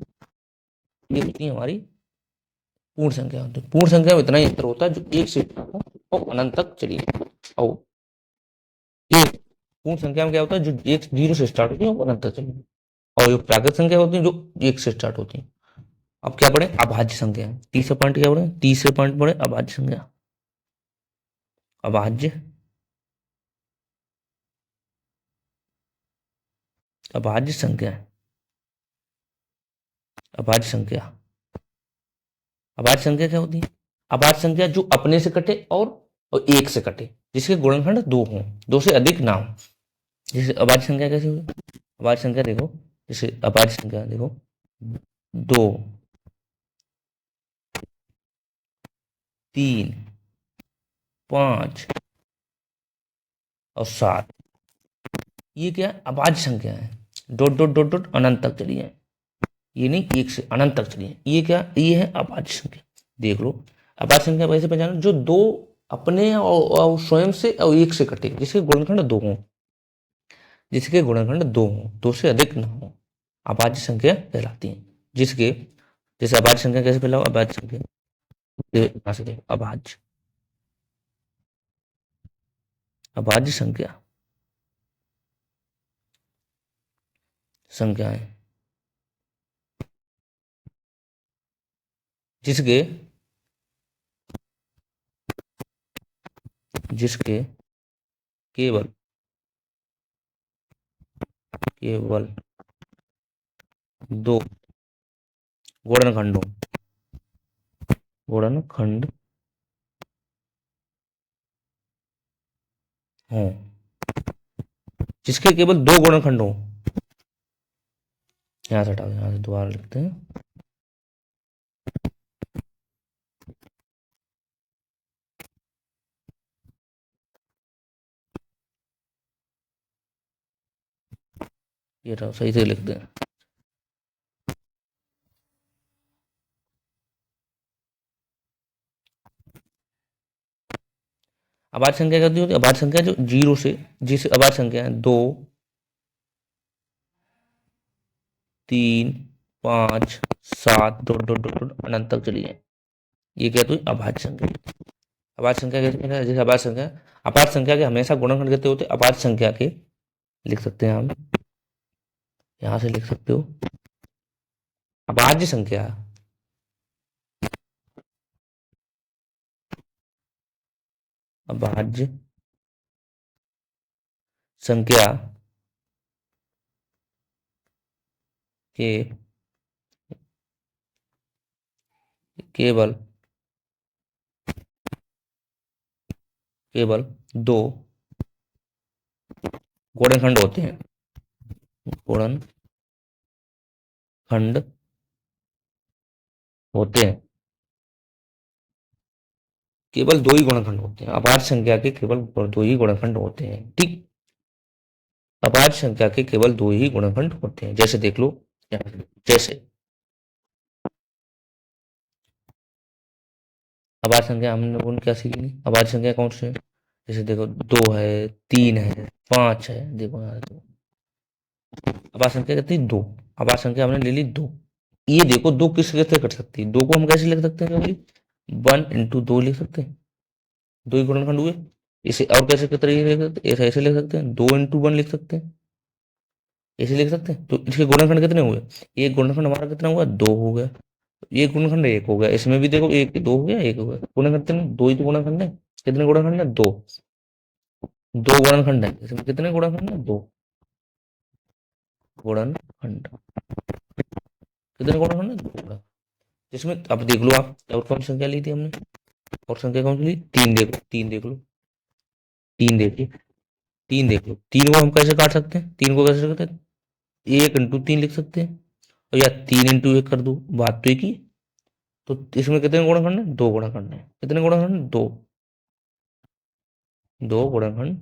ये होती है हमारी पूर्ण संख्या होती है। पूर्ण संख्या में इतना ही अंतर होता है जो एक से स्टार्ट हो और अनंत तक चली जाए। और एक पूर्ण संख्या में क्या होता है जो एक जीरो से स्टार्ट होती है और अनंत तक चली जाए। और जो प्राकृत संख्या होती है जो एक से स्टार्ट होती है। अब क्या पढ़े, अभाज्य संख्या। तीसरा पॉइंट क्या पढ़े, तीसरे पॉइंट पढ़े अभाज्य संख्या। अभाज्य, अभाज्य संख्या, अभाज्य संख्या। अभाज्य संख्या क्या होती है, अभाज्य संख्या जो अपने से कटे और एक से कटे, जिसके गुणनखंड दो हों, दो से अधिक ना हो। जैसे अभाज्य संख्या कैसे हुई, अभाज्य संख्या देखो, जैसे अभाज्य संख्या देखो, दो, तीन, पांच और सात, ये क्या अभाज्य संख्या है। डॉट डॉट डॉट डॉट अनंत तक चली है, ये नहीं एक से अनंत तक चली है। ये क्या, ये है अभाज्य संख्या। देख लो, अभाज्य संख्या वैसे पहचानो जो दो अपने और स्वयं से और एक से कटे, जिसके गुणनखंड दो हों, जिसके गुणनखंड दो हों, दो से अधिक ना हो, अभाज्य संख्या कहलाती है। जिसके, जैसे अभाज्य संख्या कैसे फैलाओ, अभाज्य संख्या यहां से देखो, अभाज्य, अभाज्य संख्या, संख्या है जिसके, जिसके केवल, केवल दो गुणनखंड हो, गुणनखंड हो, जिसके केवल दो गुणनखंड हो, यहां से हटाओ, यहां से दोबारा लिखते हैं। ये रहो, सही से लिखते हैं। अभाज्य संख्या क्या होती है, अभाज्य संख्या जो जीरो से, जिसे अभाज्य संख्या है दो, तीन, पांच, सात, डॉट डॉट डॉट डॉट अनंत तक चली जाए, ये क्या, तो अभाज्य संख्या। अभाज्य संख्या कैसे कहते हैं, जैसे अभाज्य संख्या, अभाज्य संख्या के हमेशा गुणनखंड कितने होते हैं, अभाज्य संख्या के लिख सकते हैं हम, यहां से लिख सकते हो, अभाज्य संख्या, अभाज्य संख्या के केवल, केवल दो गुणनखंड होते हैं, गुणनखंड होते हैं, केवल दो ही गुणनखंड होते हैं। अभाज्य संख्या के केवल दो ही गुणनखंड होते हैं, ठीक। अभाज्य संख्या के केवल दो ही गुणनखंड होते हैं। जैसे देख लो, जैसे अभाज्य संख्या हमने बोल क्या सीखी, अभाज्य संख्या कौन सी है, जैसे देखो दो है, तीन है, पांच है, देखो यहाँ दो, अभाज्य संख्या कितनी, दो। अभाज्य संख्या हमने ले ली दो। ये देखो दो किस कैसे कट सकती है, दो को हम कैसे लिख सकते हैं, वन इंटू दो लिख सकते हैं, दो ही गुणनखंड हुए। इसे और कैसे के तरीके लिख सकते हैं, ऐसे लिख सकते हैं, दो इंटू वन लिख सकते हैं, ऐसे लिख सकते हैं। तो इसके गुणनखंड कितने हुए, एक गुणनखंड हमारा कितना हुआ, दो हो गया, ये गुणनखंड एक हो गया, इसमें भी देखो एक, दो हो गया, एक हो गया, गुणनखंड कितने, दो ही तो गुणनखंड है। कितने गुणनखंड है, दो, दो गुणनखंड है, इसमें कितने गुणनखंड है, दो गुणनखंड, कितने गुणनखंड है, दो गुणनखंड। जिसमें अब देख लो आप, और कौन सी संख्या ली थी हमने, और संख्या कौन सी ली, तीन देख लो, तीन देख लो, तीन देखिए, तीन देख लो, तीन को हम कैसे काट सकते हैं, तीन को कैसे करते हैं, एक इंटू तीन लिख सकते हैं, और या 3 × 1 कर दूं, बात तो एक ही। तो इसमें कितने गुणनखंड है? 2 गुणनखंड है। कितने गुणनखंड है? 2। 2 गुणनखंड।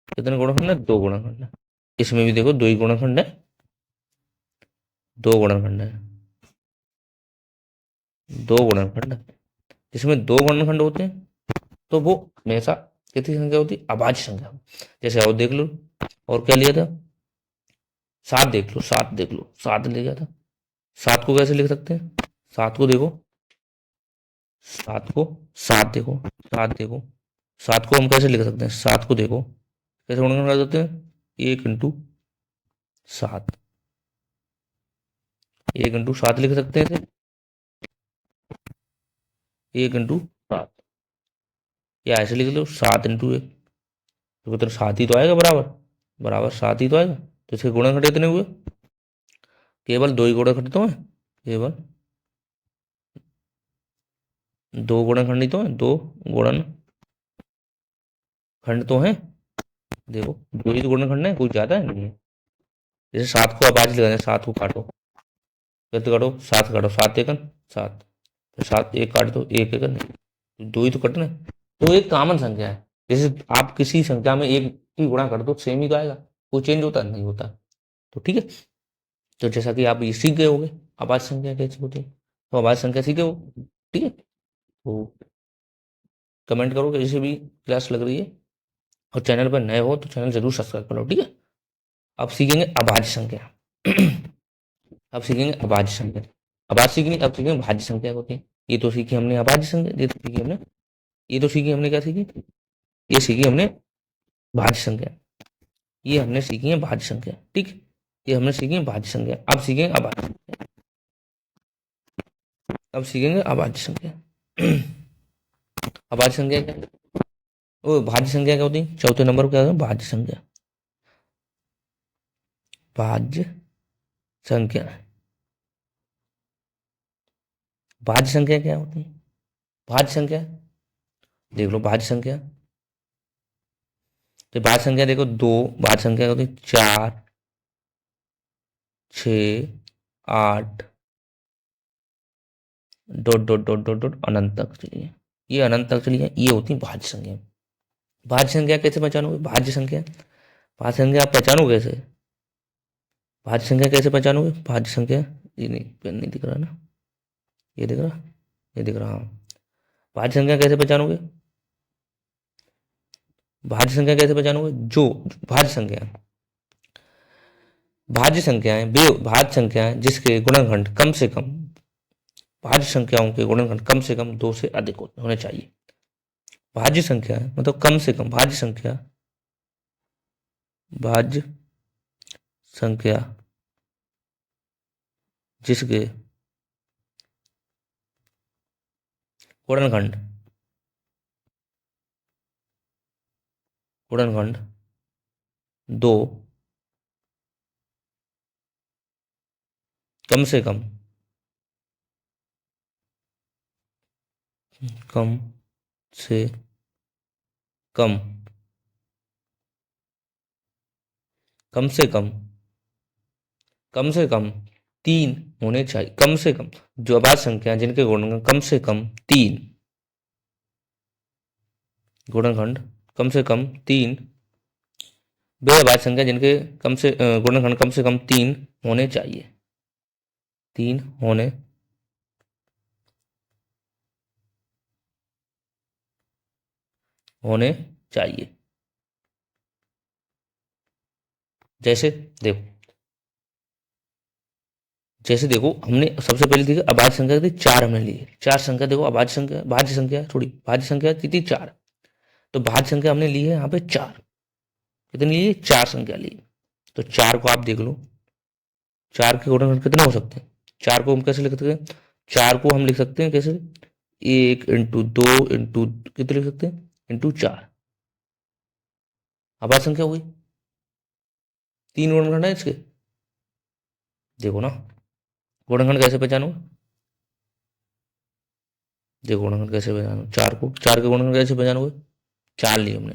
कितने गुणनखंड है? 2 गुणनखंड है। इसमें भी देखो 2 ही गुणनखंड है, 2 गुणनखंड है, 2 गुणनखंड। जिसमें 2 गुणनखंड होते हैं तो वो हमेशा कितनी संख्या होती है? अभाज्य संख्या। जैसे और देख लो, और क्या लिया था? 7 देख लो, 7 देख लो, 7 लिया था। 7 को कैसे लिख सकते हैं? 7 को देखो, 7 को, 7 देखो, 7 देखो, 7 को हम कैसे लिख सकते हैं? 7 को देखो कैसे गुणनखंड कर सकते हैं? 1 × 7, 1 × 7 लिख सकते हैं इसे, 1 × 7। या ऐसे लिख लो 7 × 1, तो कितना? 7 ही तो आएगा, बराबर बराबर 7 ही तो आएगा। तो इसके गुणनखंड कितने हुए? केवल 2 ही गुणनखंड तो है, केवल 2 गुणनखंड ही तो है, 2 गुणनखंड तो है। देखो 2 ही तो गुणनखंड है, कोई ज्यादा है नहीं है। जैसे 7 को अभाज्य लगाना है, 7 को काटो, कैसे काटो? 7 काटो, 7 एकन 7, फिर 7 एक काट दो, 1 एकन, 2 ही तो कटना है। तो एक कॉमन संख्या है। जैसे आप किसी संख्या में एक ही गुणा कर दो, सेम ही तो आएगा, कोई चेंज होता नहीं होता। तो ठीक है, तो जैसा कि आप ये सीख गए होगे अभाज्य संख्या कैसे होती है, तो अभाज्य संख्या सीखे हो। ठीक है, तो कमेंट करो कैसे भी क्लास लग रही है, और चैनल पर नए हो तो चैनल जरूर सब्सक्राइब करो। ठीक है, अब सीखेंगे अभाज्य संख्या। अब सीखेंगे अभाज्य संख्या। अभाज्य सीखेंगे, अब सीखेंगे भाज्य संख्या होती है। ये तो सीखी हमने अभाज्य संख्या, ये तो सीखी हमने, ये तो सीखी हमने क्या सीखी? ये सीखी हमने भाज्य संख्या, ये हमने सीखी है भाज्य संख्या। ठीक, ये हमने सीखी है भाज्य संख्या। अब सीखेंगे अभाज्य संख्या, अब सीखेंगे अभाज्य संख्या। अभाज्य संख्या क्या? ओ, भाज्य संख्या क्या होती है? चौथे नंबर पर क्या होता है? भाज्य संख्या। भाज्य संख्या, भाज्य संख्या क्या होती है? भाज्य संख्या देख लो, भाज्य संख्या, तो भाज्य संख्या देखो 2, भाज्य संख्या होती है 4, 6, 8, dot dot dot dot dot अनंत तक चलिए, ये अनंत तक चलिए, ये होती है भाज्य संख्या। भाज्य संख्या कैसे पहचानोगे? भाज्य संख्या, भाज्य संख्या आप पहचानो कैसे? भाज्य संख्या कैसे पहचानोगे? भाज्य संख्या, ये नहीं, पेन नहीं दिख रहा ना, ये दिख रहा, ये दिख रहा, हाँ। भाज्य संख्या कैसे पहचानोगे? भाज्य संख्या कैसे पहचानोगे? जो भाज्य संख्या, भाज्य संख्याएं वे भाज्य संख्याएं जिसके गुणनखंड कम से कम, भाज्य संख्याओं के गुणनखंड कम से कम 2 से अधिक होने चाहिए। भाज्य संख्या मतलब कम से कम, भाज्य संख्या, भाज्य संख्या जिसके गुणनखंड, गुणनखंड 2 कम से कम, कम से कम, कम से कम, कम से कम 3 होने चाहिए। कम से कम जो अभाज्य संख्या जिनके गुणनखंड कम से कम 3, गुणनखंड कम से कम 3, वे अभाज्य संख्या जिनके कम से गुणनखंड कम से कम 3 होने चाहिए, 3 होने चाहिए। जैसे देखो, जैसे देखो हमने सबसे पहले देखा अभाज्य संख्या थी 4, हमने ली 4 संख्या। देखो अभाज्य संख्या, भाज्य संख्या थोड़ी, भाज्य संख्या थी 4, तो भाज्य संख्या हमने ली है यहाँ पे 4। कितनी ली? 4 संख्या ली। तो 4 को आप देख लो, 4 के गुणनखंड कितने हो सकते हैं? 4 को हम कैसे लिख सकते हैं? 4 को हम लिख सकते हैं कैसे? 1 × 2 × कितने लिख सकते हैं? ×4। अभाज्य संख्या हुई। 3 गुणनखंड है इसके, देखो ना, गुणनखंड कैसे पहचानो? देखो गुणनखंड कैसे पहचानो? 4 को, 4 के गुणनखंड कैसे पहचानोगे? 4 लिए हमने,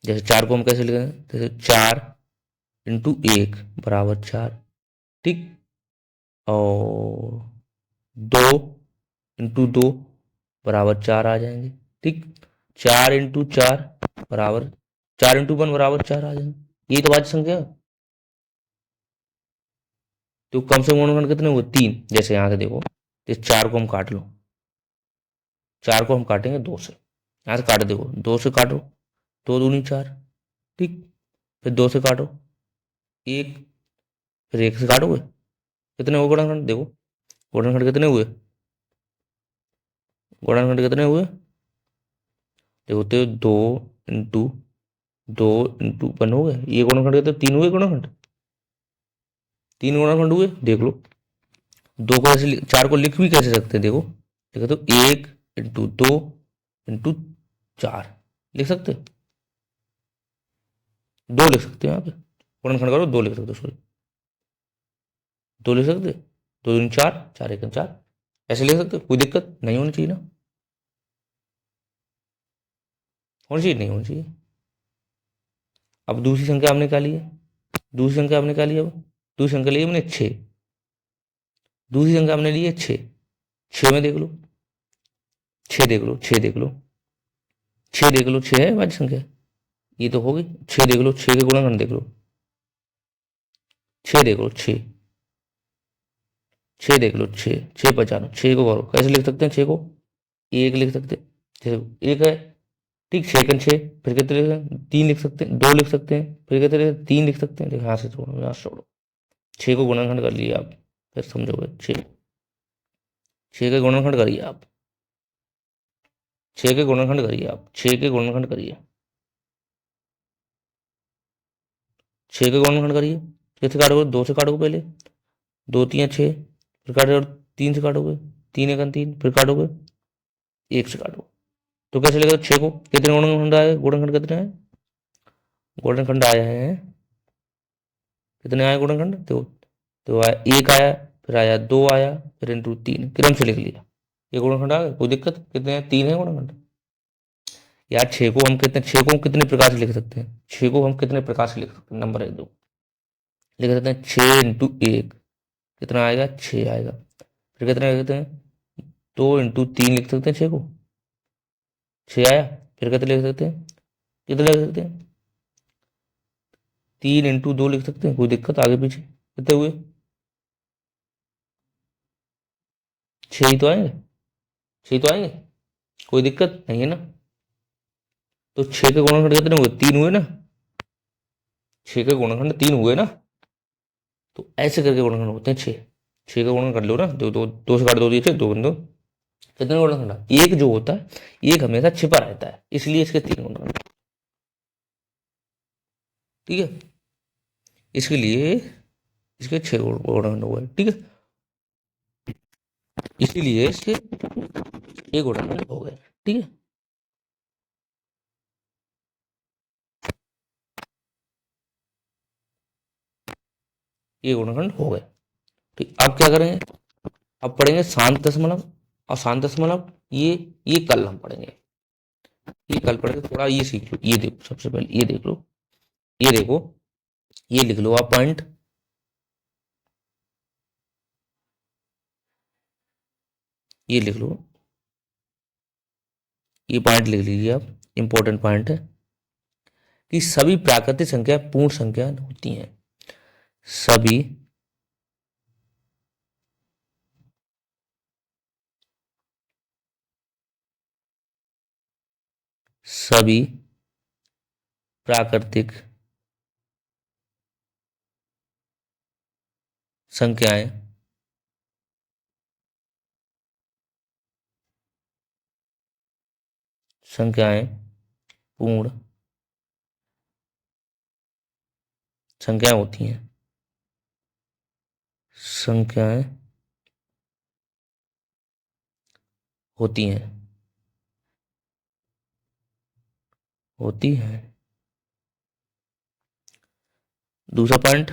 जैसे 4 को हम कैसे लिखेंगे? जैसे 4 इंटू 1 बराबर 4, ठीक। और 2 इंटू 2 बराबर 4 आ जाएंगे, ठीक। 4 इंटू 4 बराबर 4 इंटू 1 बराबर 4 आ जाएंगे। ये तो भाज्य संख्या है। तो कम से कम गुणनखंड कितने हुए? 3। जैसे यहां से देखो, इस 4 को हम काट लो, 4 को हम काटेंगे 2 से, यहां से काट, देखो 2 से काटो, 2 दूनी 4, ठीक। फिर 2 से काटो 1, फिर 1 से काटोगे, कितने हुए गुणनखंड? देखो गुणनखंड कितने हुए, गुणनखंड कितने हुए देखो तो 2 इंटू 1 हो गए। ये गुणनखंड कितने? 3 हुए गुणनखंड, 3 गुणनखंड हुए, देख लो। 2 को ऐसे 4 को लिख भी कैसे सकते हैं? देखो देखो तो 1 इंटू 2 इंटू 4 लिख सकते हैं, 2 लिख सकते हैं। यहाँ पे गुणनखंड करो 2 लिख सकते हो, सॉरी 2 लिख सकते, 2 दूनी 4, 4 1 4, ऐसे लिख सकते हो, कोई दिक्कत नहीं होनी चाहिए ना, होनी चाहिए नहीं होनी चाहिए। अब दूसरी संख्या हमने क्या ली है? दूसरी संख्या हमने क्या लिया? अब दूसरी संख्या ली हमने 6, दूसरी संख्या हमने ली है 6। 6 में देख लो, 6 देख लो, 6 देख लो, 6 देख लो, 6 है भाज्य संख्या, ये तो होगी। 6 देख लो, 6 के गुणनखंड देख लो, 6 देख लो, 6, 6 देख लो, 6, 6 पहचानो, 6 को करो, कैसे लिख सकते हैं? 6 को 1 लिख सकते हैं, जैसे 1 है, ठीक। 6 फिर कितने लिख सकते हैं? 3 लिख सकते हैं, 2 लिख सकते हैं, फिर कितने लिख सकते हैं? 3 लिख सकते हैं, देखो यहाँ से छोड़ो, यहाँ से छोड़ो, 6 को गुणनखंड कर लिए आप, फिर समझोगे। 6 के गुणनखंड करिए आप, 6 के गुणनखंड करिए आप, 6 के गुणनखंड करिए, 6 के गुणनखंड करिए। किससे काटोगे? 2 से काटोगे पहले, 2 3 6, फिर काटोगे, और 3 से काटोगे, 3 1 3, फिर काटोगे, 1 से काटोगे, तो कैसे लगेगा? 6 को कितने गुणनखंड आए? गुणनखंड कितने हैं? गुणनखंड आया है, कितने आए गुणनखंड? तो आया 1 आया, फिर आया 2 आया, फिर इंटू 3, क्रम से लिख लिया, ये गुणनखंड आ गए, कोई दिक्कत? कितने हैं? 3 है गुणनखंड। यार 6 को हम कितने प्रकार से लिख सकते हैं? 6 को हम कितने प्रकार से लिख सकते हैं? नंबर 1 2 लिख सकते हैं, 6 इंटू 1 कितना आएगा? 6 आएगा। फिर कितना लिख सकते हैं? 2 इंटू 3 लिख सकते हैं 6 को, 6 आया। फिर कितने लिख सकते हैं? कितने लिख सकते हैं? 3 इंटू 2 लिख सकते हैं, कोई दिक्कत? आगे पीछे कितने हुए? 6 ही तो आएंगे, 6 ही तो आएंगे, कोई दिक्कत नहीं है ना। तो 6 के गुणनखंड कितने हुए? 3 हुए ना, 6 के गुणनखंड 3 हुए ना। तो ऐसे करके गुणनखंड होते हैं 6। 6 का गुणन कर लो ना, दो दो, 2 से काट दो, दिए 6, 2 बंदो, कितने गुणनखंड? एक जो होता है, एक हमेशा छिपा रहता है, इसलिए इसके 3 गुणनखंड, ठीक है। इसके लिए इसके 6 गुणनखंड हुए, ठीक है, इसीलिए इसके 6 गुणनखंड हो गए, ठीक है। ये गुणनखंड हो गए, ठीक। अब क्या करेंगे? अब पढ़ेंगे शांत दशमलव। और शांत दशमलव ये कल हम पढ़ेंगे, ये कल पढ़ेंगे। थोड़ा ये सीख लो, ये देखो, सबसे पहले ये देख लो, ये देखो, ये लिख लो आप पॉइंट, ये लिख लो, ये पॉइंट लिख लीजिए आप, इंपॉर्टेंट पॉइंट है कि सभी प्राकृतिक संख्या पूर्ण संख्या होती हैं। सभी सभी प्राकृतिक संख्याएं संख्याएं पूर्ण संख्याएं होती हैं, संख्याएं होती हैं, होती हैं। दूसरा पॉइंट,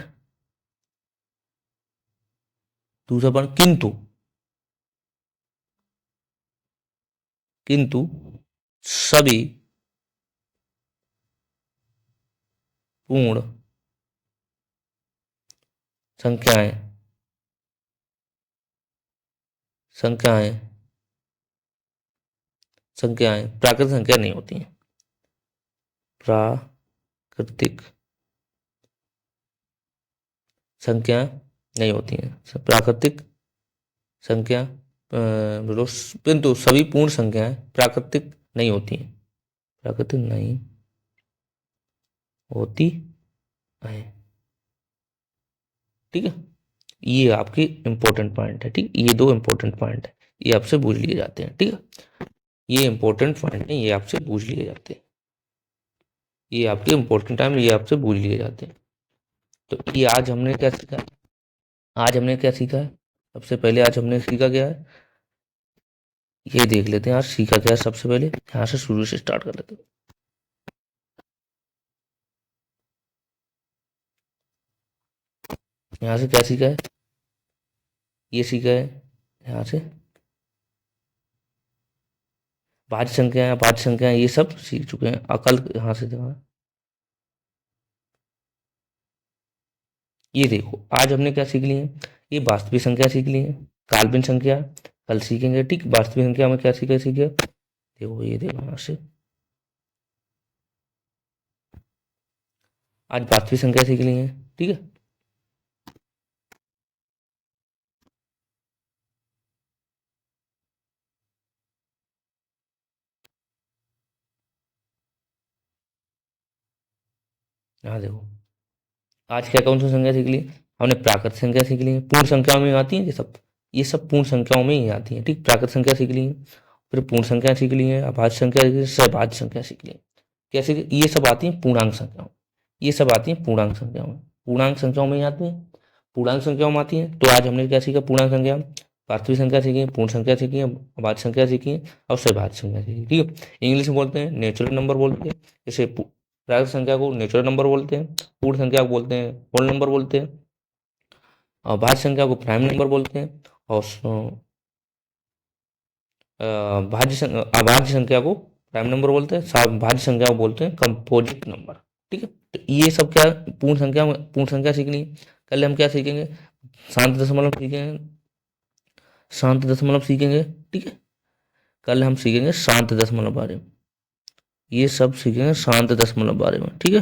दूसरा पॉइंट, किंतु सभी पूर्ण संख्याएं, संख्याएं, संख्याएं प्राकृतिक संख्या नहीं होती हैं, प्राकृतिक संख्या नहीं होती हैं, प्राकृतिक संख्या किंतु सभी पूर्ण संख्याएं प्राकृतिक नहीं होती हैं, प्राकृतिक नहीं होती है। ठीक है, ये आपके इंपॉर्टेंट पॉइंट है। ठीक, ये दो इंपॉर्टेंट पॉइंट है, ये आपसे पूछ लिए जाते हैं। ठीक है, ये इंपॉर्टेंट पॉइंट है, ये आपसे पूछ लिए जाते हैं, ये आपके इंपॉर्टेंट टाइम, ये आपसे पूछ लिए जाते हैं। तो ये आज हमने क्या सीखा, आज हमने क्या सीखा है, सबसे पहले आज हमने सीखा क्या है, ये देख लेते हैं आज सीखा क्या है। सबसे पहले यहाँ से शुरू से स्टार्ट कर लेते हैं। यहाँ से क्या सीखा है, ये सीखा है यहाँ से भाज्य संख्याएं, भाज्य संख्याएं ये सब सीख चुके हैं। अकल यहाँ से देखा, ये देखो आज हमने क्या सीख लिए हैं, ये वास्तविक संख्या सीख ली है, काल्पनिक संख्या कल सीखेंगे। ठीक, वास्तविक संख्या में क्या सीखे, देखो ये देखो यहाँ से आज वास्तविक संख्या सीख ली है। ठीक है, यहाँ देखो आज क्या कौन सी संख्या सीख ली, हमने प्राकृतिक संख्या सीख ली है, पूर्ण संख्याओं में आती है ये सब पूर्ण संख्याओं में ही आती है। ठीक, प्राकृतिक संख्या सीख ली है, फिर पूर्ण संख्या सीख ली है, अभाज्य संख्या सीख ली है, सहभाज्य संख्या सीख ली है। कैसे, ये सब आती है पूर्णांक संख्याओं, ये सब आती है पूर्णांक संख्याओं में, पूर्णांक संख्याओं में ही आती है, पूर्णांक संख्याओं में आती है। तो आज हमने क्या सीखा, पूर्णांक संख्या, वास्तविक संख्या सीखी है, पूर्ण संख्या सीखी है, अभाज्य संख्या सीखी है और सहभाज्य संख्या सीखी। ठीक है, इंग्लिश में बोलते हैं नेचुरल नंबर बोलते हैं, जैसे प्राकृतिक संख्या को नेचुरल नंबर बोलते हैं, पूर्ण संख्या को बोलते हैं होल नंबर बोलते हैं, और भाज्य संख्या को प्राइम नंबर बोलते हैं, और अभाज्य संख्या को प्राइम नंबर बोलते हैं, भाज्य संख्या को बोलते हैं कंपोजिट नंबर। ठीक है, तो ये सब क्या पूर्ण संख्या में, पूर्ण संख्या सीखनी है। कल हम क्या सीखेंगे, शांत दशमलव सीखेंगे, शांत दशमलव सीखेंगे। ठीक है, कल हम सीखेंगे शांत दशमलव बारे में, ये सब सीखेंगे शांत दशमलव बारे में। ठीक है,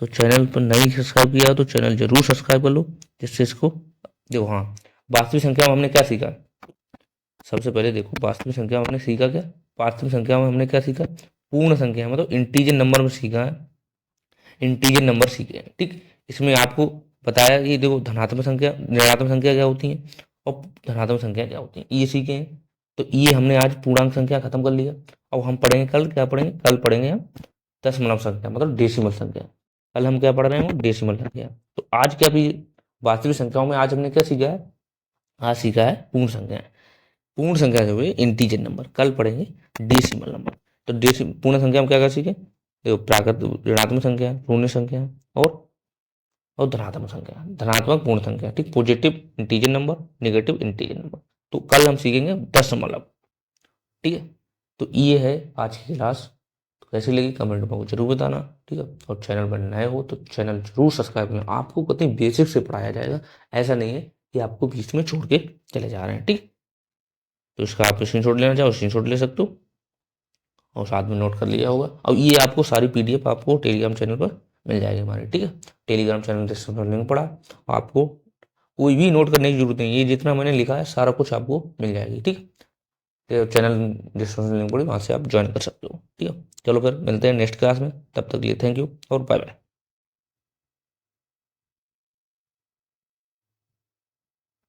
तो चैनल पर नहीं सब्सक्राइब किया तो चैनल जरूर सब्सक्राइब कर लो, जिससे इसको देखो। हाँ, वास्तविक संख्या में हमने क्या सीखा, सबसे पहले देखो वास्तविक संख्या में हमने सीखा क्या, वास्तविक संख्या में हमने क्या सीखा, पूर्ण संख्या मतलब इंटीजर नंबर में सीखा है, इंटीजर नंबर सीखे हैं। ठीक, इसमें आपको बताया ये देखो धनात्मक संख्या, ऋणात्मक संख्या क्या होती है और धनात्मक संख्या क्या होती है, ये सीखे हैं। तो ये हमने आज पूर्णांक संख्या खत्म कर लिया। अब हम पढ़ेंगे कल, क्या पढ़ेंगे, कल पढ़ेंगे हम दशमलव संख्या मतलब डेसिमल संख्या। कल हम क्या पढ़ रहे हैं, डेसिमल संख्या। तो आज क्या भी वास्तविक संख्याओं में आज हमने क्या सीखा है, आज सीखा है पूर्ण संख्या, पूर्ण संख्या जो है इंटीजर नंबर, कल पढ़ेंगे डेसिमल नंबर। तो पूर्ण संख्या में क्या क्या सीखे, देखो प्राकृतिक ऋणात्मक संख्या, पूर्ण संख्या और धनात्मक संख्या, धनात्मक पूर्ण संख्या। ठीक, positive integer number, negative integer number. तो कल हम सीखेंगे दशमलव। ठीक है, तो ये है आज की क्लास। तो कैसी लगी कमेंट में जरूर बताना। ठीक है, और चैनल पर नए हो तो चैनल जरूर सब्सक्राइब करें। आपको कतई बेसिक से पढ़ाया जाएगा, ऐसा नहीं है कि आपको बीच में छोड़ के चले जा रहे हैं। ठीक, तो इसका आप स्क्रीनशॉट लेना चाहो स्क्रीनशॉट ले सकते हो और साथ में नोट कर लिया होगा। और ये आपको सारी पीडीएफ आपको टेलीग्राम चैनल पर मिल जाएगी हमारे। ठीक है, टेलीग्राम चैनल डिस्क्रिप्शन लिंक पड़ा, आपको कोई भी नोट करने की जरूरत नहीं, ये जितना मैंने लिखा है सारा कुछ आपको मिल जाएगी। ठीक है, तो चैनल डिस्क्रिप्शन लिंक पड़ी, वहाँ से आप ज्वाइन कर सकते हो। ठीक है, चलो फिर मिलते हैं नेक्स्ट क्लास में, तब तक के लिए थैंक यू और बाय बाय।